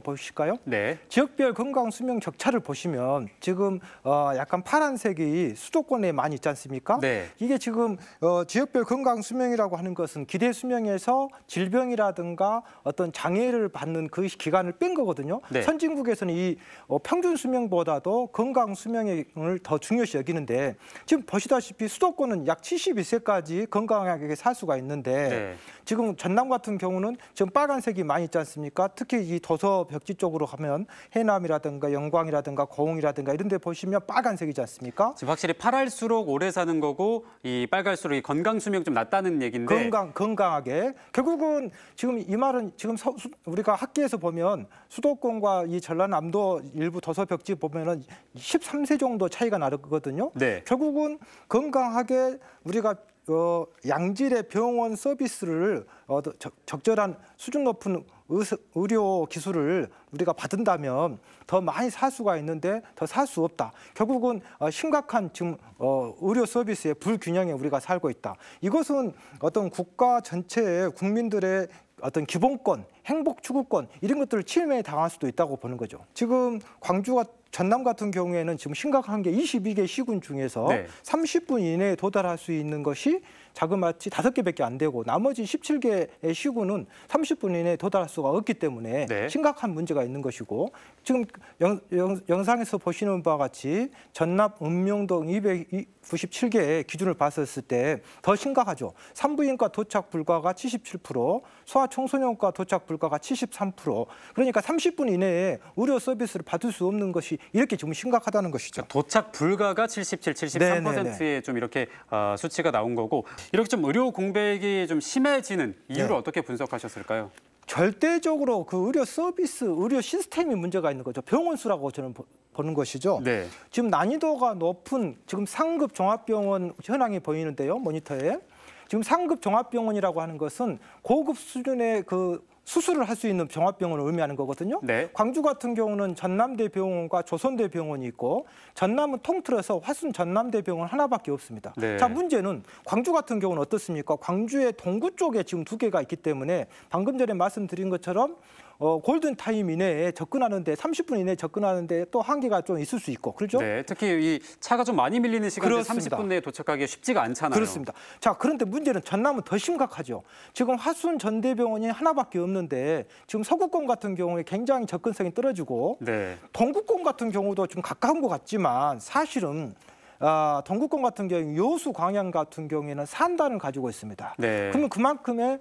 Speaker 6: 보실까요?
Speaker 2: 네.
Speaker 6: 지역별 건강 수명 격차를 보시면 지금 약간 파란색이 수도권에 많이 있지 않습니까?
Speaker 2: 네.
Speaker 6: 이게 지금 지역별 건강 수명이라고 하는 것은 기대 수명에서 질병이라든가 어떤 장애를 받는 그 기간을 뺀 거거든요.
Speaker 2: 네.
Speaker 6: 선진국에서는 이 평균 수명보다도 건강 수명을 더 중요시 여기는데 지금 보시다시피 수도권은 약 72세까지 건강하게 살 수가 있는데
Speaker 2: 네.
Speaker 6: 지금 전남 같은 경우는 지금 빨간색이 많이 있지 않습니까? 특히 이 도서 벽지 쪽으로 가면 해남이라든가 영광이라든가 고흥이라든가 이런 데 보시면 빨간색이지 않습니까?
Speaker 2: 지금 확실히 파랄수록 오래 사는 거고 이 빨갈수록 이 건강 수명이 좀 낮다는 얘기인데
Speaker 6: 건강하게 결국은 지금 이 말은 지금 우리가 학계에서 보면 수도권과 이 전라남도 일부 도서 벽지 보면은 13세 정도 차이가 나거든요.
Speaker 2: 네.
Speaker 6: 결국은 건강하게 우리가 양질의 병원 서비스를 적절한 수준 높은 의료 기술을 우리가 받는다면 더 많이 살 수가 있는데 더 살 수 없다. 결국은 심각한 지금 의료 서비스의 불균형에 우리가 살고 있다. 이것은 어떤 국가 전체의 국민들의 어떤 기본권, 행복 추구권 이런 것들을 침해 당할 수도 있다고 보는 거죠. 지금 광주와 전남 같은 경우에는 지금 심각한 게 22개 시군 중에서
Speaker 2: 네.
Speaker 6: 30분 이내에 도달할 수 있는 것이 자그마치 5개밖에 안 되고 나머지 17개의 시군은 30분 이내에 도달할 수가 없기 때문에
Speaker 2: 네.
Speaker 6: 심각한 문제가 있는 것이고 지금 영상에서 보시는 바와 같이 전남, 읍명동 297개의 기준을 봤었을 때 더 심각하죠. 산부인과 도착 불가가 77%, 소아청소년과 도착 불가가 73%. 그러니까 30분 이내에 의료 서비스를 받을 수 없는 것이 이렇게 좀 심각하다는 것이죠.
Speaker 2: 도착 불가가 77, 73%에 좀 이렇게 수치가 나온 거고 이렇게 좀 의료 공백이 좀 심해지는 이유를 어떻게 분석하셨을까요?
Speaker 6: 절대적으로 그 의료 서비스, 의료 시스템이 문제가 있는 거죠. 병원 수라고 저는 보는 것이죠.
Speaker 2: 네.
Speaker 6: 지금 난이도가 높은 지금 상급 종합병원 현황이 보이는데요. 모니터에. 지금 상급 종합병원이라고 하는 것은 고급 수준의 그 수술을 할 수 있는 종합병원을 의미하는 거거든요.
Speaker 2: 네.
Speaker 6: 광주 같은 경우는 전남대병원과 조선대병원이 있고 전남은 통틀어서 화순 전남대병원 하나밖에 없습니다.
Speaker 2: 네.
Speaker 6: 자, 문제는 광주 같은 경우는 어떻습니까? 광주의 동구 쪽에 지금 2개가 있기 때문에 방금 전에 말씀드린 것처럼 골든타임 이내에 접근하는데 30분 이내에 접근하는데 또 한계가 좀 있을 수 있고 그렇죠?
Speaker 2: 네, 특히 이 차가 좀 많이 밀리는 시간대
Speaker 6: 그렇습니다.
Speaker 2: 30분 내에 도착하기 쉽지가 않잖아요.
Speaker 6: 그렇습니다. 자, 그런데 문제는 전남은 더 심각하죠. 지금 화순 전대병원이 하나밖에 없는데 지금 서구권 같은 경우에 굉장히 접근성이 떨어지고
Speaker 2: 네.
Speaker 6: 동구권 같은 경우도 좀 가까운 것 같지만 사실은 동구권 같은 경우 여수 광양 같은 경우에는 산단을 가지고 있습니다.
Speaker 2: 네.
Speaker 6: 그러면 그만큼의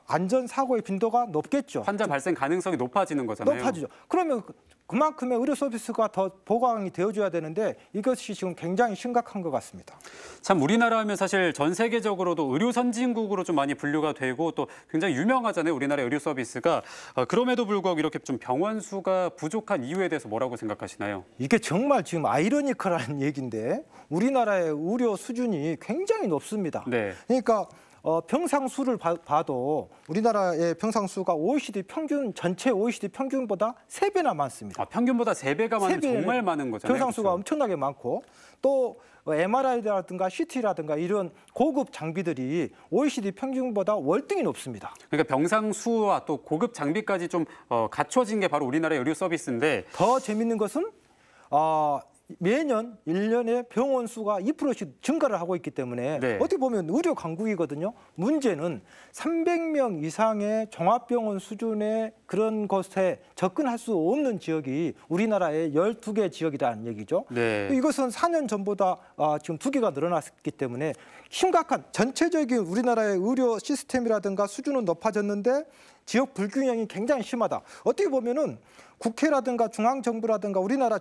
Speaker 6: 안전 사고의 빈도가 높겠죠.
Speaker 2: 환자 발생 가능성이 높아지는 거잖아요.
Speaker 6: 높아지죠. 그러면 그만큼의 의료 서비스가 더 보강이 되어줘야 되는데 이것이 지금 굉장히 심각한 것 같습니다.
Speaker 2: 참 우리나라 하면 사실 전 세계적으로도 의료 선진국으로 좀 많이 분류가 되고 또 굉장히 유명하잖아요. 우리나라의 의료 서비스가. 그럼에도 불구하고 이렇게 좀 병원 수가 부족한 이유에 대해서 뭐라고 생각하시나요?
Speaker 6: 이게 정말 지금 아이러니컬한 얘기인데 우리나라의 의료 수준이 굉장히 높습니다.
Speaker 2: 네.
Speaker 6: 그러니까 병상 수를 봐도 우리나라의 병상 수가 OECD 평균 전체 OECD 평균보다 3배나 많습니다.
Speaker 2: 평균보다 3배가 많은 정말 많은 거잖아요.
Speaker 6: 병상 수가
Speaker 2: 그렇죠?
Speaker 6: 엄청나게 많고 또 MRI라든가 CT라든가 이런 고급 장비들이 OECD 평균보다 월등히 높습니다.
Speaker 2: 그러니까 병상 수와 또 고급 장비까지 좀 갖춰진 게 바로 우리나라의 의료 서비스인데
Speaker 6: 더 재밌는 것은 매년 1년에 병원 수가 2%씩 증가를 하고 있기 때문에
Speaker 2: 네.
Speaker 6: 어떻게 보면 의료 강국이거든요. 문제는 300명 이상의 종합병원 수준의 그런 것에 접근할 수 없는 지역이 우리나라의 12개 지역이라는 얘기죠.
Speaker 2: 네.
Speaker 6: 이것은 4년 전보다 지금 2개가 늘어났기 때문에 심각한 전체적인 우리나라의 의료 시스템이라든가 수준은 높아졌는데 지역 불균형이 굉장히 심하다. 어떻게 보면은 국회라든가 중앙정부라든가 우리나라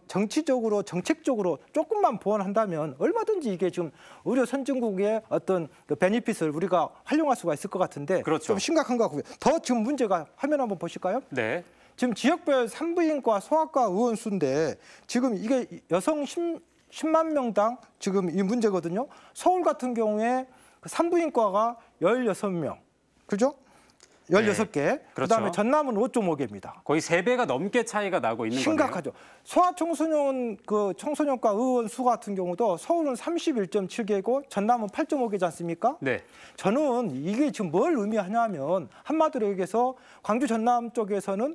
Speaker 6: 정치적으로 정책적으로 조금만 보완한다면 얼마든지 이게 지금 의료 선진국의 어떤 그 베니핏을 우리가 활용할 수가 있을 것 같은데
Speaker 2: 그렇죠.
Speaker 6: 좀 심각한 것 같고요. 더 지금 문제가 화면 한번 보실까요?
Speaker 2: 네.
Speaker 6: 지금 지역별 산부인과 소아과 의원 수인데 지금 이게 여성 10만 명당 지금 이 문제거든요. 서울 같은 경우에 그 산부인과가 16명. 그죠? 16개.
Speaker 2: 네.
Speaker 6: 그다음에
Speaker 2: 그렇죠.
Speaker 6: 전남은 5.5개입니다.
Speaker 2: 거의 3배가 넘게 차이가 나고 있는 거네요.
Speaker 6: 심각하죠. 소아청소년 청소년과 의원 수 같은 경우도 서울은 31.7개고 전남은 8.5개지 않습니까?
Speaker 2: 네.
Speaker 6: 저는 이게 지금 뭘 의미하냐면 한마디로 얘기해서 광주 전남 쪽에서는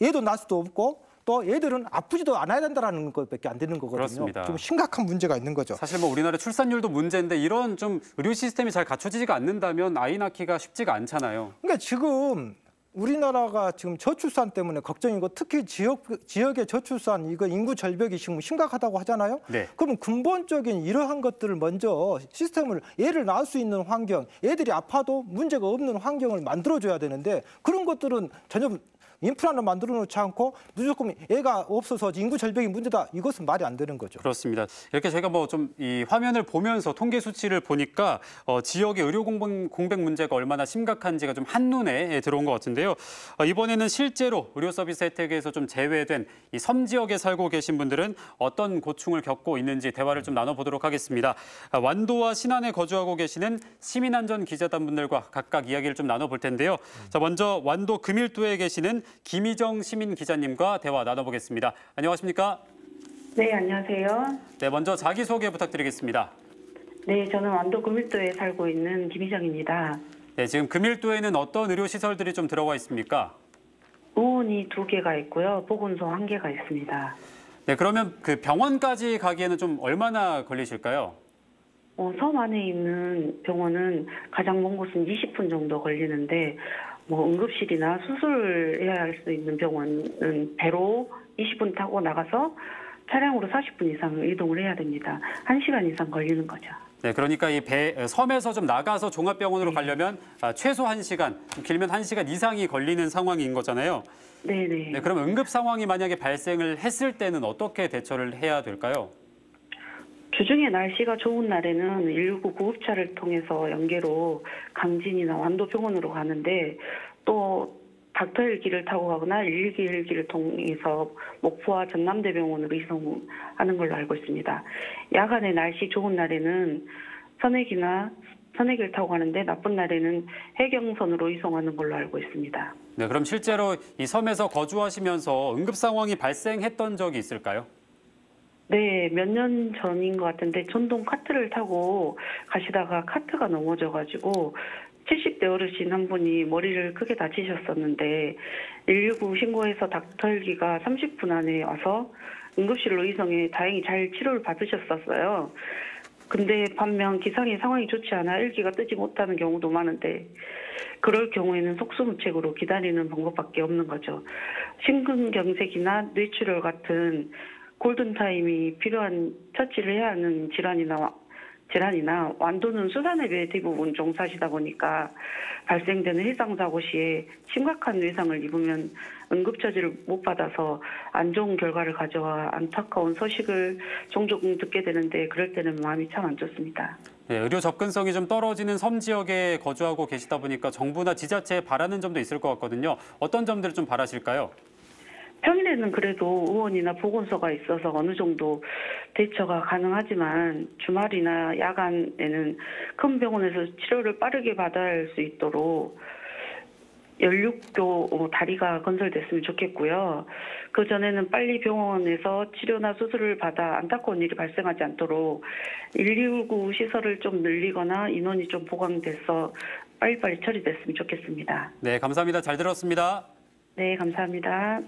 Speaker 6: 얘도 날 수도 없고 또 얘들은 아프지도 않아야 된다는 것밖에 안 되는 거거든요.
Speaker 2: 그렇습니다.
Speaker 6: 좀 심각한 문제가 있는 거죠.
Speaker 2: 사실 뭐 우리나라 출산율도 문제인데 이런 좀 의료 시스템이 잘 갖춰지지가 않는다면 아이 낳기가 쉽지가 않잖아요.
Speaker 6: 그러니까 지금 우리나라가 지금 저출산 때문에 걱정이고 특히 지역의 저출산 이거 인구 절벽이 지금 심각하다고 하잖아요.
Speaker 2: 네.
Speaker 6: 그럼 근본적인 이러한 것들을 먼저 시스템을 애를 낳을 수 있는 환경, 애들이 아파도 문제가 없는 환경을 만들어줘야 되는데 그런 것들은 전혀 인프라는 만들어 놓지 않고 무조건 애가 없어서 인구 절벽이 문제다. 이것은 말이 안 되는 거죠.
Speaker 2: 그렇습니다. 이렇게 저희가 뭐 좀 이 화면을 보면서 통계 수치를 보니까 지역의 의료 공백 문제가 얼마나 심각한지가 좀 한눈에 들어온 것 같은데요. 이번에는 실제로 의료 서비스 혜택에서 좀 제외된 이 섬 지역에 살고 계신 분들은 어떤 고충을 겪고 있는지 대화를 좀 나눠보도록 하겠습니다. 완도와 신안에 거주하고 계시는 시민안전 기자단 분들과 각각 이야기를 좀 나눠볼 텐데요. 자, 먼저 완도 금일도에 계시는 김희정 시민 기자님과 대화 나눠보겠습니다. 안녕하십니까?
Speaker 14: 네, 안녕하세요.
Speaker 2: 네, 먼저 자기소개 부탁드리겠습니다.
Speaker 14: 네, 저는 완도 금일도에 살고 있는 김희정입니다.
Speaker 2: 네, 지금 금일도에는 어떤 의료시설들이 좀 들어와 있습니까?
Speaker 14: 의원이 2개가 있고요. 보건소 1개가 있습니다.
Speaker 2: 네, 그러면 그 병원까지 가기에는 좀 얼마나 걸리실까요?
Speaker 14: 섬 안에 있는 병원은 가장 먼 곳은 20분 정도 걸리는데 뭐 응급실이나 수술을 해야 할 수 있는 병원은 배로 20분 타고 나가서 차량으로 40분 이상 이동을 해야 됩니다. 1시간 이상 걸리는 거죠.
Speaker 2: 네, 그러니까 이 섬에서 좀 나가서 종합병원으로 가려면 최소 1시간, 길면 1시간 이상이 걸리는 상황인 거잖아요.
Speaker 14: 네네.
Speaker 2: 네, 그럼 응급 상황이 만약에 발생을 했을 때는 어떻게 대처를 해야 될까요?
Speaker 14: 주중에 날씨가 좋은 날에는 119 구급차를 통해서 연계로 강진이나 완도병원으로 가는데 또 닥터 헬기를 타고 가거나 112 헬기를 통해서 목포와 전남대병원으로 이송하는 걸로 알고 있습니다. 야간에 날씨 좋은 날에는 선해기를 타고 가는데 나쁜 날에는 해경선으로 이송하는 걸로 알고 있습니다.
Speaker 2: 네, 그럼 실제로 이 섬에서 거주하시면서 응급 상황이 발생했던 적이 있을까요?
Speaker 14: 네, 몇 년 전인 것 같은데 전동 카트를 타고 가시다가 카트가 넘어져가지고 70대 어르신 한 분이 머리를 크게 다치셨었는데 119 신고해서 닥터 헬기가 30분 안에 와서 응급실로 이송해 다행히 잘 치료를 받으셨었어요. 근데 반면 기상의 상황이 좋지 않아 헬기가 뜨지 못하는 경우도 많은데 그럴 경우에는 속수무책으로 기다리는 방법밖에 없는 거죠. 심근경색이나 뇌출혈 같은 골든타임이 필요한 처치를 해야 하는 질환이나 완도는 수산업에 대부분 종사하시다 보니까 발생되는 일상사고 시에 심각한 외상을 입으면 응급처치를 못 받아서 안 좋은 결과를 가져와 안타까운 소식을 종종 듣게 되는데 그럴 때는 마음이 참 안 좋습니다.
Speaker 2: 네, 의료 접근성이 좀 떨어지는 섬 지역에 거주하고 계시다 보니까 정부나 지자체에 바라는 점도 있을 것 같거든요. 어떤 점들을 좀 바라실까요?
Speaker 14: 평일에는 그래도 의원이나 보건소가 있어서 어느 정도 대처가 가능하지만 주말이나 야간에는 큰 병원에서 치료를 빠르게 받아야 할 수 있도록 연륙교 다리가 건설됐으면 좋겠고요. 그전에는 빨리 병원에서 치료나 수술을 받아 안타까운 일이 발생하지 않도록 119 시설을 좀 늘리거나 인원이 좀 보강돼서 빨리빨리 처리됐으면 좋겠습니다.
Speaker 2: 네, 감사합니다. 잘 들었습니다.
Speaker 14: 네, 감사합니다.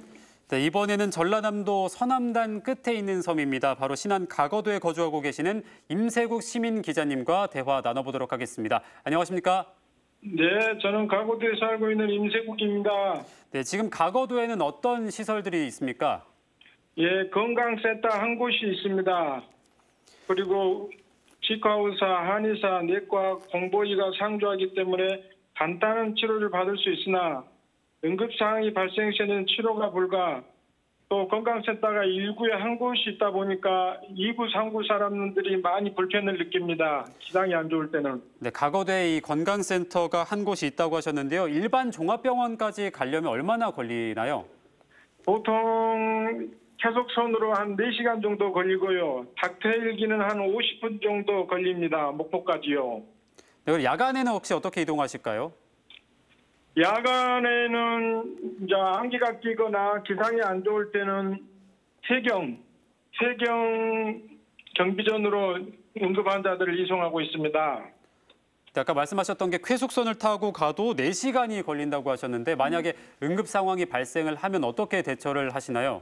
Speaker 2: 네, 이번에는 전라남도 서남단 끝에 있는 섬입니다. 바로 신안 가거도에 거주하고 계시는 임세국 시민 기자님과 대화 나눠보도록 하겠습니다. 안녕하십니까?
Speaker 15: 네, 저는 가거도에 살고 있는 임세국입니다.
Speaker 2: 네, 지금 가거도에는 어떤 시설들이 있습니까?
Speaker 15: 예, 건강센터 한 곳이 있습니다. 그리고 치과의사, 한의사, 내과, 공보의가 상주하기 때문에 간단한 치료를 받을 수 있으나 응급상황이 발생 시에는 치료가 불가, 또 건강센터가 1구에 한 곳이 있다 보니까 2구, 3구 사람들이 많이 불편을 느낍니다. 기상이 안 좋을 때는.
Speaker 2: 네, 가거도에 이 건강센터가 한 곳이 있다고 하셨는데요. 일반 종합병원까지 가려면 얼마나 걸리나요?
Speaker 15: 보통 계속선으로 한 4시간 정도 걸리고요. 닥터 헬기는 한 50분 정도 걸립니다. 목포까지요.
Speaker 2: 네, 그럼 야간에는 혹시 어떻게 이동하실까요?
Speaker 15: 야간에는 이제 안개가 끼거나 기상이 안 좋을 때는 세경 경비전으로 응급 환자들을 이송하고 있습니다.
Speaker 2: 네, 아까 말씀하셨던 게 쾌속선을 타고 가도 4시간이 걸린다고 하셨는데 만약에 응급 상황이 발생을 하면 어떻게 대처를 하시나요?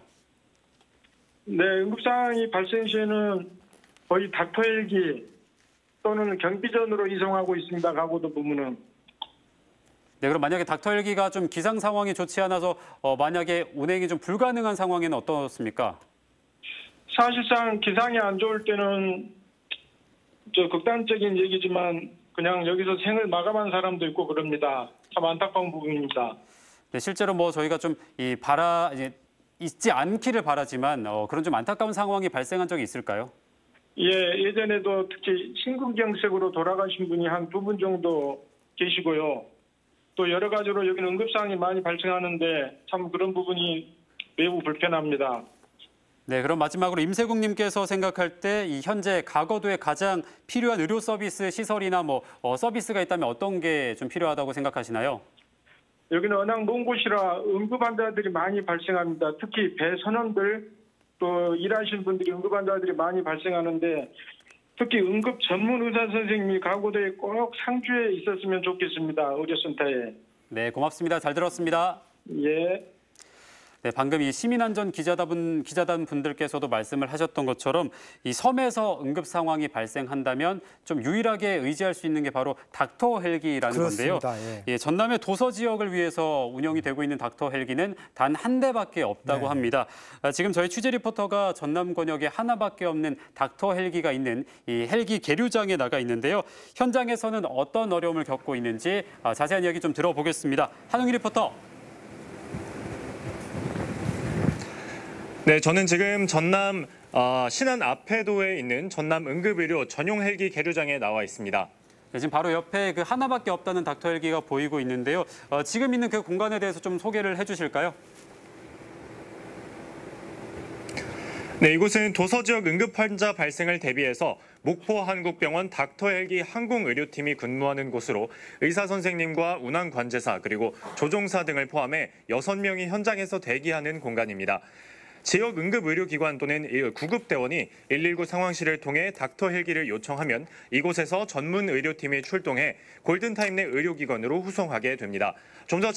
Speaker 15: 네, 응급 상황이 발생 시에는 거의 닥터 헬기 또는 경비전으로 이송하고 있습니다. 가고도 부문은.
Speaker 2: 네, 그럼 만약에 닥터 헬기가 좀 기상 상황이 좋지 않아서 만약에 운행이 좀 불가능한 상황에는 어떻습니까?
Speaker 15: 사실상 기상이 안 좋을 때는 극단적인 얘기지만 그냥 여기서 생을 마감한 사람도 있고 그럽니다. 참 안타까운 부분입니다.
Speaker 2: 네, 실제로 저희가 좀 있지 않기를 바라지만 그런 좀 안타까운 상황이 발생한 적이 있을까요?
Speaker 15: 예, 예전에도 특히 심근경색으로 돌아가신 분이 한 2분 정도 계시고요. 또 여러 가지로 여기는 응급상황이 많이 발생하는데 참 그런 부분이 매우 불편합니다.
Speaker 2: 네, 그럼 마지막으로 임세국님께서 생각할 때 이 현재 가거도에 가장 필요한 의료 서비스 시설이나 서비스가 있다면 어떤 게 좀 필요하다고 생각하시나요?
Speaker 15: 여기는 워낙 먼 곳이라 응급 환자들이 많이 발생합니다. 특히 배선원들 또 일하시는 분들이 응급 환자들이 많이 발생하는데 특히 응급 전문 의사 선생님이 가거도에 꼭 상주해 있었으면 좋겠습니다. 의료센터에.
Speaker 2: 네, 고맙습니다. 잘 들었습니다.
Speaker 15: 예.
Speaker 2: 네, 방금 이 시민안전 기자단 분들께서도 말씀을 하셨던 것처럼 이 섬에서 응급 상황이 발생한다면 좀 유일하게 의지할 수 있는 게 바로 닥터 헬기라는
Speaker 6: 그렇습니다.
Speaker 2: 건데요. 예, 전남의 도서 지역을 위해서 운영이 되고 있는 닥터 헬기는 단 한 대밖에 없다고 합니다. 지금 저희 취재 리포터가 전남 권역에 하나밖에 없는 닥터 헬기가 있는 이 헬기 계류장에 나가 있는데요. 현장에서는 어떤 어려움을 겪고 있는지 자세한 이야기 좀 들어보겠습니다. 한웅희 리포터.
Speaker 10: 네, 저는 지금 전남 신안 앞해도에 있는 전남 응급의료 전용 헬기 계류장에 나와 있습니다.
Speaker 2: 네, 지금 바로 옆에 그 하나밖에 없다는 닥터 헬기가 보이고 있는데요. 지금 있는 그 공간에 대해서 좀 소개를 해주실까요?
Speaker 10: 네, 이곳은 도서 지역 응급 환자 발생을 대비해서 목포 한국병원 닥터 헬기 항공의료팀이 근무하는 곳으로 의사 선생님과 운항 관제사 그리고 조종사 등을 포함해 6명이 현장에서 대기하는 공간입니다. 지역 응급의료기관 또는 구급대원이 119 상황실을 통해 닥터 헬기를 요청하면 이곳에서 전문 의료팀이 출동해 골든타임 내 의료기관으로 후송하게 됩니다. 좀 더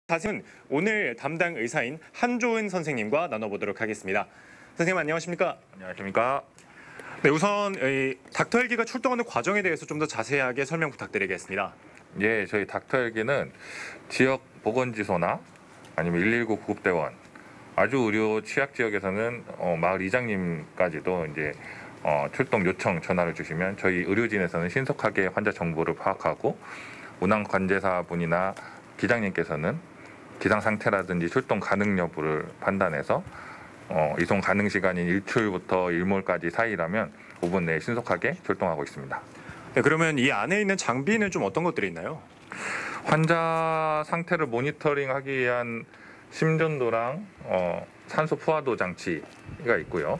Speaker 10: 자세는 오늘 담당 의사인 한조은 선생님과 나눠보도록 하겠습니다. 선생님 안녕하십니까?
Speaker 16: 안녕하십니까?
Speaker 10: 네, 우선 닥터 헬기가 출동하는 과정에 대해서 좀 더 자세하게 설명 부탁드리겠습니다.
Speaker 16: 예, 저희 닥터 헬기는 지역 보건지소나 아니면 119 구급대원, 아주 의료 취약 지역에서는 마을 이장님까지도 이제 출동 요청 전화를 주시면 저희 의료진에서는 신속하게 환자 정보를 파악하고 운항 관제사분이나 기장님께서는 기상 상태라든지 출동 가능 여부를 판단해서 이송 가능 시간인 일출부터 일몰까지 사이라면 5분 내에 신속하게 출동하고 있습니다.
Speaker 10: 네, 그러면 이 안에 있는 장비는 좀 어떤 것들이 있나요?
Speaker 16: 환자 상태를 모니터링하기 위한 심전도랑 산소 포화도 장치가 있고요.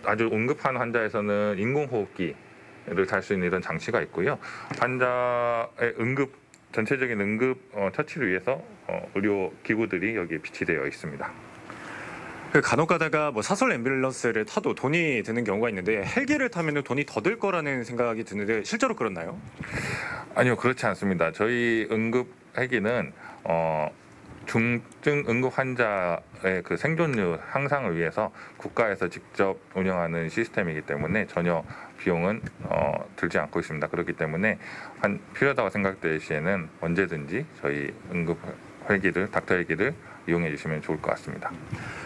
Speaker 16: 아주 응급한 환자에서는 인공호흡기를 달 수 있는 이런 장치가 있고요. 환자의 전체적인 응급 처치를 위해서 의료 기구들이 여기에 비치되어 있습니다.
Speaker 10: 간혹 가다가 사설 앰뷸런스를 타도 돈이 드는 경우가 있는데 헬기를 타면 돈이 더 들 거라는 생각이 드는데 실제로 그렇나요?
Speaker 16: 아니요, 그렇지 않습니다. 저희 응급 헬기는 중증 응급 환자의 그 생존율 향상을 위해서 국가에서 직접 운영하는 시스템이기 때문에 전혀 비용은 들지 않고 있습니다. 그렇기 때문에 필요하다고 생각될 시에는 언제든지 저희 응급 헬기를, 닥터 헬기를 이용해 주시면 좋을 것 같습니다.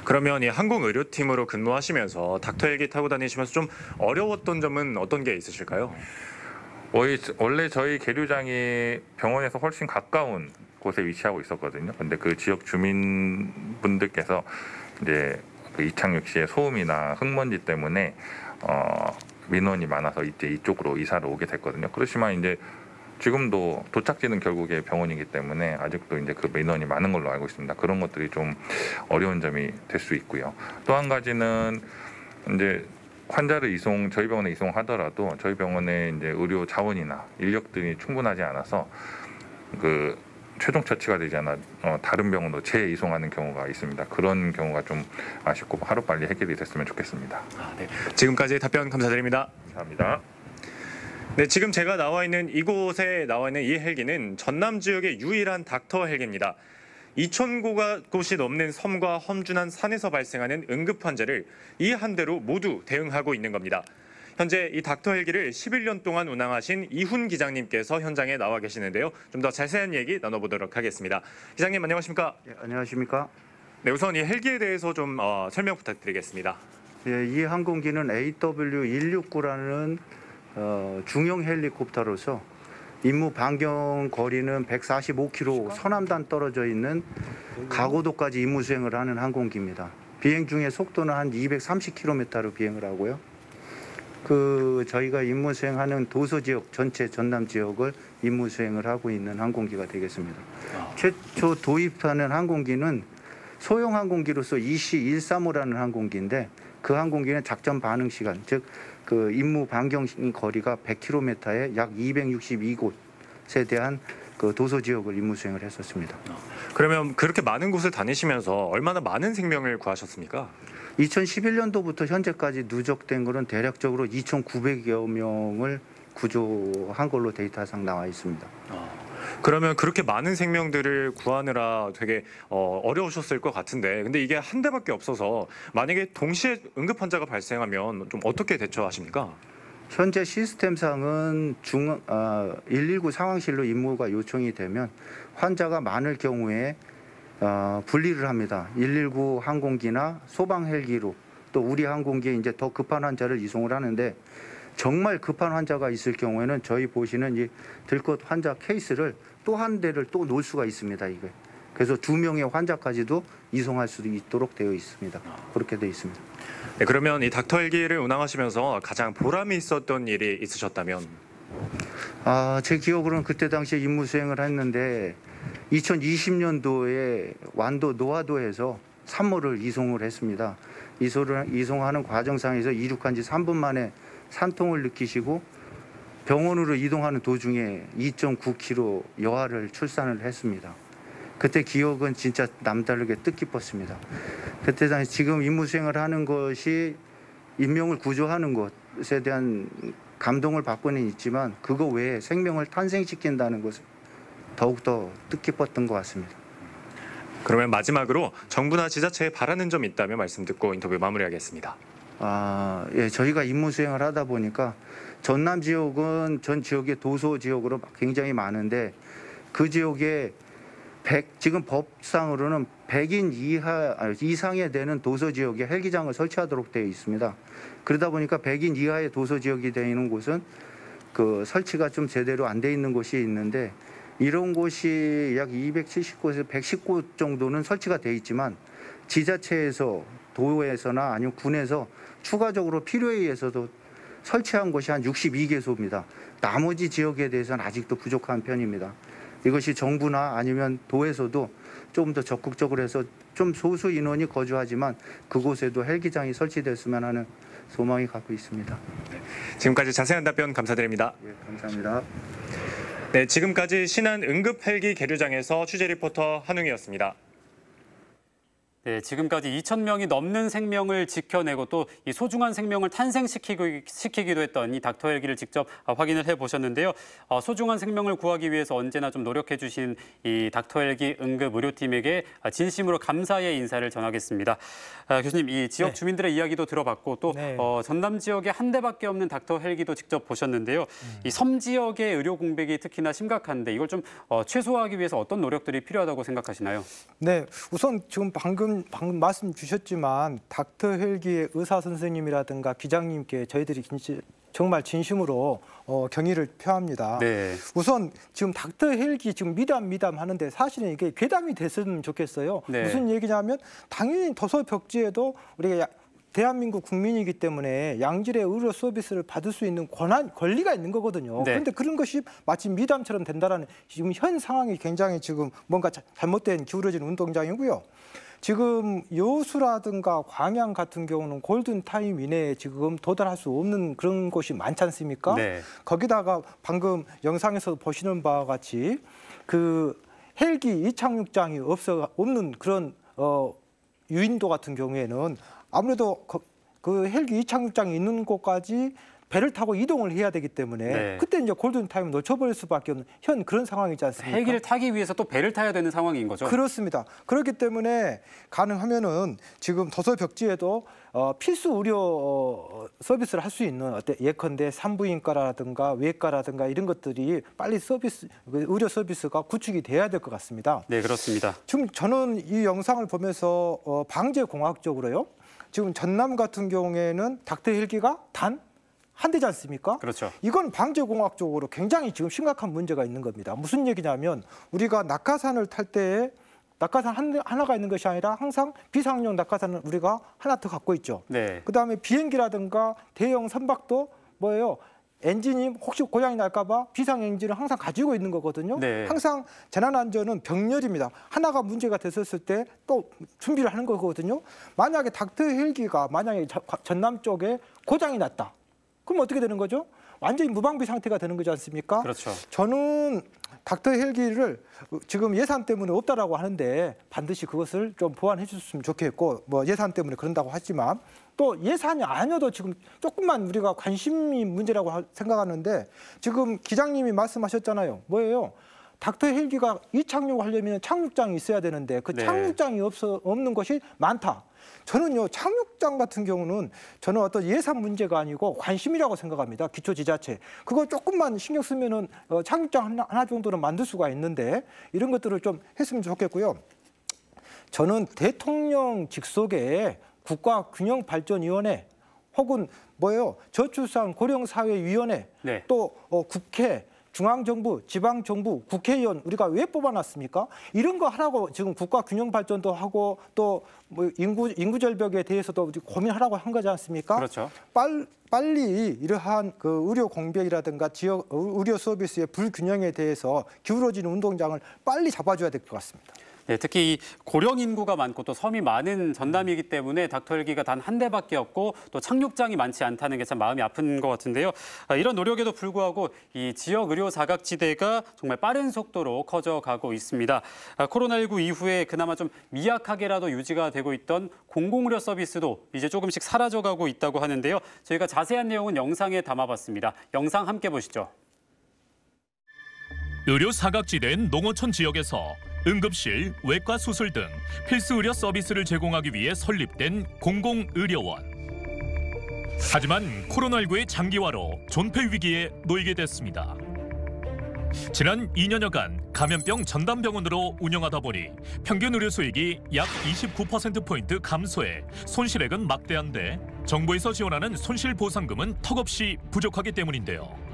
Speaker 10: 그러면 이 항공의료팀으로 근무하시면서 닥터 헬기 타고 다니시면서 좀 어려웠던 점은 어떤 게 있으실까요?
Speaker 16: 원래 저희 계류장이 병원에서 훨씬 가까운 곳에 위치하고 있었거든요. 근데 그 지역 주민분들께서 이제 그 이착륙 시에 소음이나 흙먼지 때문에 민원이 많아서 이제 이쪽으로 이사를 오게 됐거든요. 그렇지만 이제 지금도 도착지는 결국에 병원이기 때문에 아직도 이제 그 민원이 많은 걸로 알고 있습니다. 그런 것들이 좀 어려운 점이 될 수 있고요. 또 한 가지는 이제 환자를 저희 병원에 이송하더라도 저희 병원에 이제 의료 자원이나 인력들이 충분하지 않아서 그 최종 처치가 되지 않아 다른 병원으로 재이송하는 경우가 있습니다. 그런 경우가 좀 아쉽고 하루빨리 해결이 됐으면 좋겠습니다.
Speaker 10: 네. 지금까지 답변 감사드립니다.
Speaker 16: 감사합니다.
Speaker 10: 네, 지금 제가 나와 있는 이곳에 나와 있는 이 헬기는 전남 지역의 유일한 닥터 헬기입니다. 2,000곳이 넘는 섬과 험준한 산에서 발생하는 응급 환자를 이 한 대로 모두 대응하고 있는 겁니다. 현재 이 닥터 헬기를 11년 동안 운항하신 이훈 기장님께서 현장에 나와 계시는데요. 좀 더 자세한 얘기 나눠보도록 하겠습니다. 기장님 안녕하십니까?
Speaker 17: 네, 안녕하십니까?
Speaker 10: 네, 우선 이 헬기에 대해서 좀 설명 부탁드리겠습니다.
Speaker 17: 네, 이 항공기는 AW169라는 중형 헬리콥터로서 임무 반경 거리는 145km 서남단 떨어져 있는 가고도까지 임무 수행을 하는 항공기입니다. 비행 중에 속도는 한 230km로 비행을 하고요. 저희가 임무 수행하는 도서 지역 전체 전남 지역을 임무 수행을 하고 있는 항공기가 되겠습니다. 최초 도입하는 항공기는 소형 항공기로서 EC-135라는 항공기인데 그 항공기는 작전 반응 시간, 즉 그 임무 반경 거리가 100km에 약 262곳에 대한 그 도서 지역을 임무 수행을 했었습니다.
Speaker 10: 그러면 그렇게 많은 곳을 다니시면서 얼마나 많은 생명을 구하셨습니까?
Speaker 17: 2011년도부터 현재까지 누적된 것은 대략적으로 2,900여 명을 구조한 걸로 데이터상 나와 있습니다.
Speaker 10: 그러면 그렇게 많은 생명들을 구하느라 되게 어려우셨을 것 같은데, 근데 이게 한 대밖에 없어서 만약에 동시에 응급 환자가 발생하면 좀 어떻게 대처하십니까?
Speaker 17: 현재 시스템상은 119 상황실로 임무가 요청이 되면 환자가 많을 경우에 분리를 합니다. 119 항공기나 소방 헬기로, 또 우리 항공기에 이제 더 급한 환자를 이송을 하는데, 정말 급한 환자가 있을 경우에는 저희 보시는 이 들것 환자 케이스를 또 한 대를 또 놓을 수가 있습니다. 이게. 그래서 2명의 환자까지도 이송할 수 있도록 되어 있습니다. 그렇게 되어 있습니다.
Speaker 10: 네, 그러면 이 닥터 헬기를 운항하시면서 가장 보람이 있었던 일이 있으셨다면?
Speaker 17: 제 기억으로는 그때 당시에 임무 수행을 했는데 2020년도에 완도 노하도에서 산모를 이송을 했습니다. 이송하는 과정상에서 이륙한 지 3분 만에 산통을 느끼시고 병원으로 이동하는 도중에 2.9kg 여아를 출산을 했습니다. 그때 기억은 진짜 남다르게 뜻깊었습니다. 그때 당시 지금 임무 수행을 하는 것이 인명을 구조하는 것에 대한 감동을 받고는 있지만, 그거 외에 생명을 탄생시킨다는 것은 더욱더 뜻깊었던 것 같습니다.
Speaker 10: 그러면 마지막으로 정부나 지자체에 바라는 점이 있다면 말씀 듣고 인터뷰 마무리하겠습니다.
Speaker 17: 예, 저희가 임무 수행을 하다 보니까 전남 지역은 전 지역의 도서 지역으로 굉장히 많은데, 그 지역에 지금 법상으로는 100인 이상에 되는 도서 지역에 헬기장을 설치하도록 되어 있습니다. 그러다 보니까 100인 이하의 도서 지역이 되어 있는 곳은 그 설치가 좀 제대로 안 돼 있는 곳이 있는데, 이런 곳이 약 270곳에서 110곳 정도는 설치가 돼 있지만, 지자체에서 도에서나 아니면 군에서 추가적으로 필요에 의해서도 설치한 곳이 한 62개소입니다. 나머지 지역에 대해서는 아직도 부족한 편입니다. 이것이 정부나 아니면 도에서도 좀 더 적극적으로 해서 좀 소수 인원이 거주하지만 그곳에도 헬기장이 설치됐으면 하는 소망이 갖고 있습니다.
Speaker 10: 지금까지 자세한 답변 감사드립니다.
Speaker 17: 예, 감사합니다.
Speaker 10: 네, 지금까지 신안 응급 헬기 계류장에서 취재 리포터 한웅이었습니다.
Speaker 2: 네, 지금까지 2,000명이 넘는 생명을 지켜내고 또 이 소중한 생명을 탄생시키기도 했던 이 닥터 헬기를 직접 확인을 해보셨는데요. 소중한 생명을 구하기 위해서 언제나 좀 노력해 주신 이 닥터 헬기 응급 의료팀에게 진심으로 감사의 인사를 전하겠습니다. 교수님, 이 지역 주민들의 이야기도 들어봤고 또 전남 지역에 한 대밖에 없는 닥터 헬기도 직접 보셨는데요. 이 섬 지역의 의료 공백이 특히나 심각한데 이걸 좀 최소화하기 위해서 어떤 노력들이 필요하다고 생각하시나요?
Speaker 6: 네, 우선 지금 방금 말씀 주셨지만 닥터 헬기의 의사 선생님이라든가 기장님께 저희들이 정말 진심으로 경의를 표합니다.
Speaker 2: 네.
Speaker 6: 우선 지금 닥터 헬기 지금 미담 하는데 사실은 이게 괴담이 됐으면 좋겠어요.
Speaker 2: 네.
Speaker 6: 무슨 얘기냐면 당연히 도서 벽지에도 우리가 대한민국 국민이기 때문에 양질의 의료 서비스를 받을 수 있는 권리가 있는 거거든요.
Speaker 2: 네.
Speaker 6: 그런데 그런 것이 마치 미담처럼 된다라는 지금 현 상황이 굉장히 지금 뭔가 잘못된 기울어진 운동장이고요. 지금 여수라든가 광양 같은 경우는 골든타임 이내에 지금 도달할 수 없는 그런 곳이 많지 않습니까?
Speaker 2: 네.
Speaker 6: 거기다가 방금 영상에서 보시는 바와 같이 그 헬기 이착륙장이 없는 그런 유인도 같은 경우에는 아무래도 그 헬기 이착륙장이 있는 곳까지 배를 타고 이동을 해야 되기 때문에 그때 이제 골든타임을 놓쳐버릴 수밖에 없는 현 그런 상황이지 않습니까?
Speaker 2: 헬기를 타기 위해서 또 배를 타야 되는 상황인 거죠?
Speaker 6: 그렇습니다. 그렇기 때문에 가능하면은 지금 도서 벽지에도 필수 의료 서비스를 할 수 있는 예컨대 산부인과라든가 외과라든가 이런 것들이 빨리 의료 서비스가 구축이 돼야 될 것 같습니다.
Speaker 2: 네, 그렇습니다.
Speaker 6: 지금 저는 이 영상을 보면서 방재공학적으로요. 지금 전남 같은 경우에는 닥터 헬기가 단 한 대지 않습니까?
Speaker 2: 그렇죠.
Speaker 6: 이건 방재공학적으로 굉장히 지금 심각한 문제가 있는 겁니다. 무슨 얘기냐면 우리가 낙하산을 탈 때에 낙하산 하나가 있는 것이 아니라 항상 비상용 낙하산을 우리가 하나 더 갖고 있죠.
Speaker 2: 네.
Speaker 6: 그다음에 비행기라든가 대형 선박도 뭐예요? 엔진이 혹시 고장이 날까 봐 비상 엔진을 항상 가지고 있는 거거든요.
Speaker 2: 네.
Speaker 6: 항상 재난안전은 병렬입니다. 하나가 문제가 됐었을 때 또 준비를 하는 거거든요. 만약에 닥터 헬기가 만약에 전남 쪽에 고장이 났다. 그럼 어떻게 되는 거죠? 완전히 무방비 상태가 되는 거지 않습니까?
Speaker 2: 그렇죠.
Speaker 6: 저는 닥터 헬기를 지금 예산 때문에 없다라고 하는데 반드시 그것을 좀 보완해 줬으면 좋겠고 뭐 예산 때문에 그런다고 하지만 또 예산이 아니어도 지금 조금만 우리가 관심이 문제라고 생각하는데 지금 기장님이 말씀하셨잖아요. 뭐예요? 닥터 헬기가 이착륙을 하려면 착륙장이 있어야 되는데 그
Speaker 2: 네.
Speaker 6: 착륙장이 없는 것이 많다. 저는요, 착륙장 같은 경우는 저는 어떤 예산 문제가 아니고 관심이라고 생각합니다. 기초지자체. 그거 조금만 신경 쓰면은 착륙장 하나 정도는 만들 수가 있는데 이런 것들을 좀 했으면 좋겠고요. 저는 대통령 직속에 국가균형발전위원회 혹은 저출산 고령사회위원회
Speaker 2: 네.
Speaker 6: 또 국회 중앙정부, 지방정부, 국회의원 우리가 왜 뽑아놨습니까? 이런 거 하라고 지금 국가균형발전도 하고 또 인구절벽에 대해서도 고민하라고 한 거지 않습니까?
Speaker 2: 그렇죠.
Speaker 6: 빨리 이러한 그 의료 공백이라든가 지역 의료 서비스의 불균형에 대해서 기울어지는 운동장을 빨리 잡아줘야 될 것 같습니다.
Speaker 2: 네, 특히 이 고령 인구가 많고 또 섬이 많은 전남이기 때문에 닥터 헬기가 단 한 대밖에 없고 또 착륙장이 많지 않다는 게 참 마음이 아픈 것 같은데요. 이런 노력에도 불구하고 이 지역 의료 사각지대가 정말 빠른 속도로 커져가고 있습니다. 코로나19 이후에 그나마 좀 미약하게라도 유지가 되고 있던 공공의료 서비스도 이제 조금씩 사라져가고 있다고 하는데요. 저희가 자세한 내용은 영상에 담아봤습니다. 영상 함께 보시죠.
Speaker 1: 의료 사각지대인 농어촌 지역에서 응급실, 외과 수술 등 필수 의료 서비스를 제공하기 위해 설립된 공공의료원. 하지만 코로나19의 장기화로 존폐 위기에 놓이게 됐습니다. 지난 2년여간 감염병 전담병원으로 운영하다 보니 평균 의료 수익이 약 29%포인트 감소해 손실액은 막대한데 정부에서 지원하는 손실보상금은 턱없이 부족하기 때문인데요.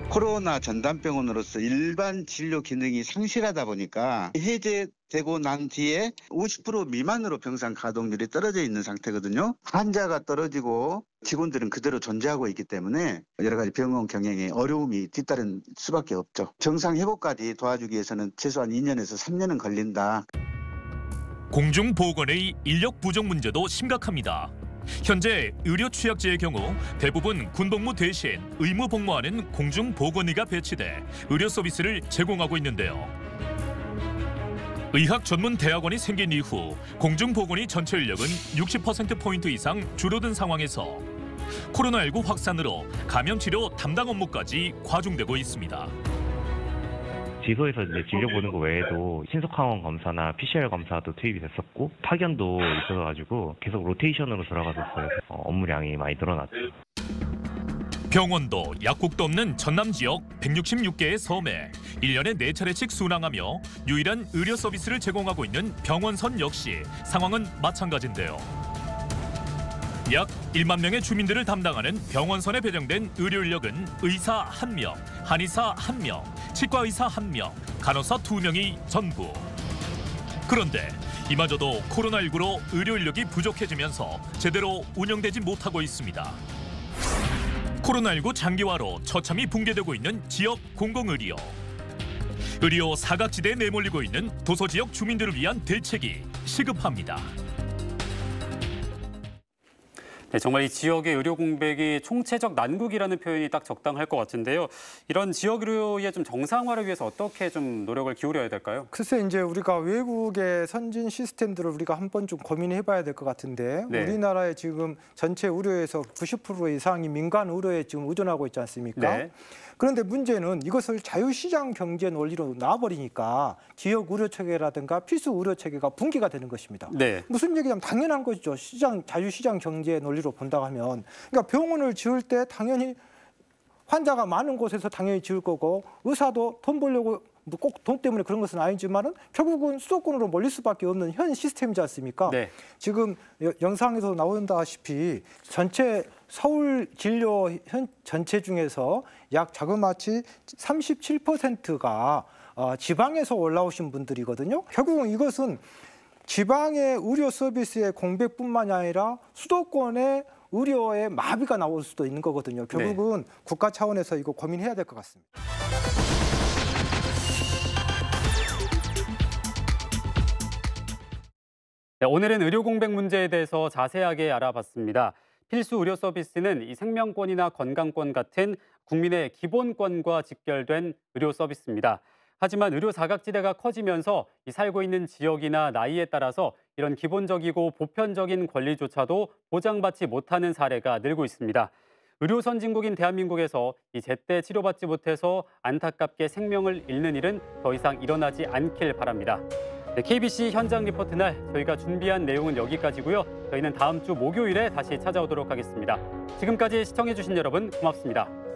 Speaker 18: 코로나 전담병원으로서 일반 진료 기능이 상실하다 보니까 해제되고 난 뒤에 50% 미만으로 병상 가동률이 떨어져 있는 상태거든요. 환자가 떨어지고 직원들은 그대로 존재하고 있기 때문에 여러 가지 병원 경영에 어려움이 뒤따른 수밖에 없죠. 정상 회복까지 도와주기 위해서는 최소한 2년에서 3년은 걸린다.
Speaker 1: 공중보건의 인력 부족 문제도 심각합니다. 현재 의료 취약지의 경우 대부분 군복무 대신 의무 복무하는 공중보건의가 배치돼 의료 서비스를 제공하고 있는데요. 의학전문대학원이 생긴 이후 공중보건의 전체 인력은 60%포인트 이상 줄어든 상황에서 코로나19 확산으로 감염치료 담당 업무까지 과중되고 있습니다.
Speaker 19: 지소에서 이제 진료 보는 거 외에도 신속항원 검사나 PCR 검사도 투입이 됐었고 파견도 있어가지고 계속 로테이션으로 돌아갔었어요. 업무량이 많이 늘어났죠.
Speaker 1: 병원도 약국도 없는 전남 지역 166개의 섬에 1년에 4차례씩 순항하며 유일한 의료 서비스를 제공하고 있는 병원선 역시 상황은 마찬가지인데요. 약 1만 명의 주민들을 담당하는 병원선에 배정된 의료 인력은 의사 1명, 한의사 1명, 치과의사 1명, 간호사 2명이 전부. 그런데 이마저도 코로나19로 의료 인력이 부족해지면서 제대로 운영되지 못하고 있습니다. 코로나19 장기화로 처참히 붕괴되고 있는 지역 공공의료. 의료 사각지대에 내몰리고 있는 도서 지역 주민들을 위한 대책이 시급합니다.
Speaker 2: 네, 정말 이 지역의 의료 공백이 총체적 난국이라는 표현이 딱 적당할 것 같은데요. 이런 지역 의료의 좀 정상화를 위해서 어떻게 좀 노력을 기울여야 될까요?
Speaker 6: 글쎄 이제 우리가 외국의 선진 시스템들을 우리가 한번 좀 고민해봐야 될 것 같은데
Speaker 2: 네.
Speaker 6: 우리나라의 지금 전체 의료에서 90% 이상이 민간 의료에 지금 의존하고 있지 않습니까?
Speaker 2: 네.
Speaker 6: 그런데 문제는 이것을 자유시장 경제 논리로 놔버리니까 지역 의료 체계라든가 필수 의료 체계가 붕괴가 되는 것입니다.
Speaker 2: 네.
Speaker 6: 무슨 얘기냐면 당연한 것이죠. 자유시장 경제 논리로 본다고 하면. 그러니까 병원을 지을 때 당연히 환자가 많은 곳에서 당연히 지을 거고 의사도 돈 벌려고 꼭 돈 때문에 그런 것은 아니지만은 결국은 수도권으로 몰릴 수밖에 없는 현 시스템이지 않습니까?
Speaker 2: 네.
Speaker 6: 지금 영상에서 나온다시피 전체 서울 진료 전체 중에서 약 자그마치 37%가 지방에서 올라오신 분들이거든요. 결국은 이것은 지방의 의료 서비스의 공백뿐만이 아니라 수도권의 의료의 마비가 나올 수도 있는 거거든요. 결국은 국가 차원에서 이거 고민해야 될 것 같습니다.
Speaker 2: 네, 오늘은 의료 공백 문제에 대해서 자세하게 알아봤습니다. 필수 의료 서비스는 이 생명권이나 건강권 같은 국민의 기본권과 직결된 의료 서비스입니다. 하지만 의료 사각지대가 커지면서 이 살고 있는 지역이나 나이에 따라서 이런 기본적이고 보편적인 권리조차도 보장받지 못하는 사례가 늘고 있습니다. 의료 선진국인 대한민국에서 이 제때 치료받지 못해서 안타깝게 생명을 잃는 일은 더 이상 일어나지 않길 바랍니다. 네, KBC 현장 리포트 날 저희가 준비한 내용은 여기까지고요. 저희는 다음 주 목요일에 다시 찾아오도록 하겠습니다. 지금까지 시청해주신 여러분 고맙습니다.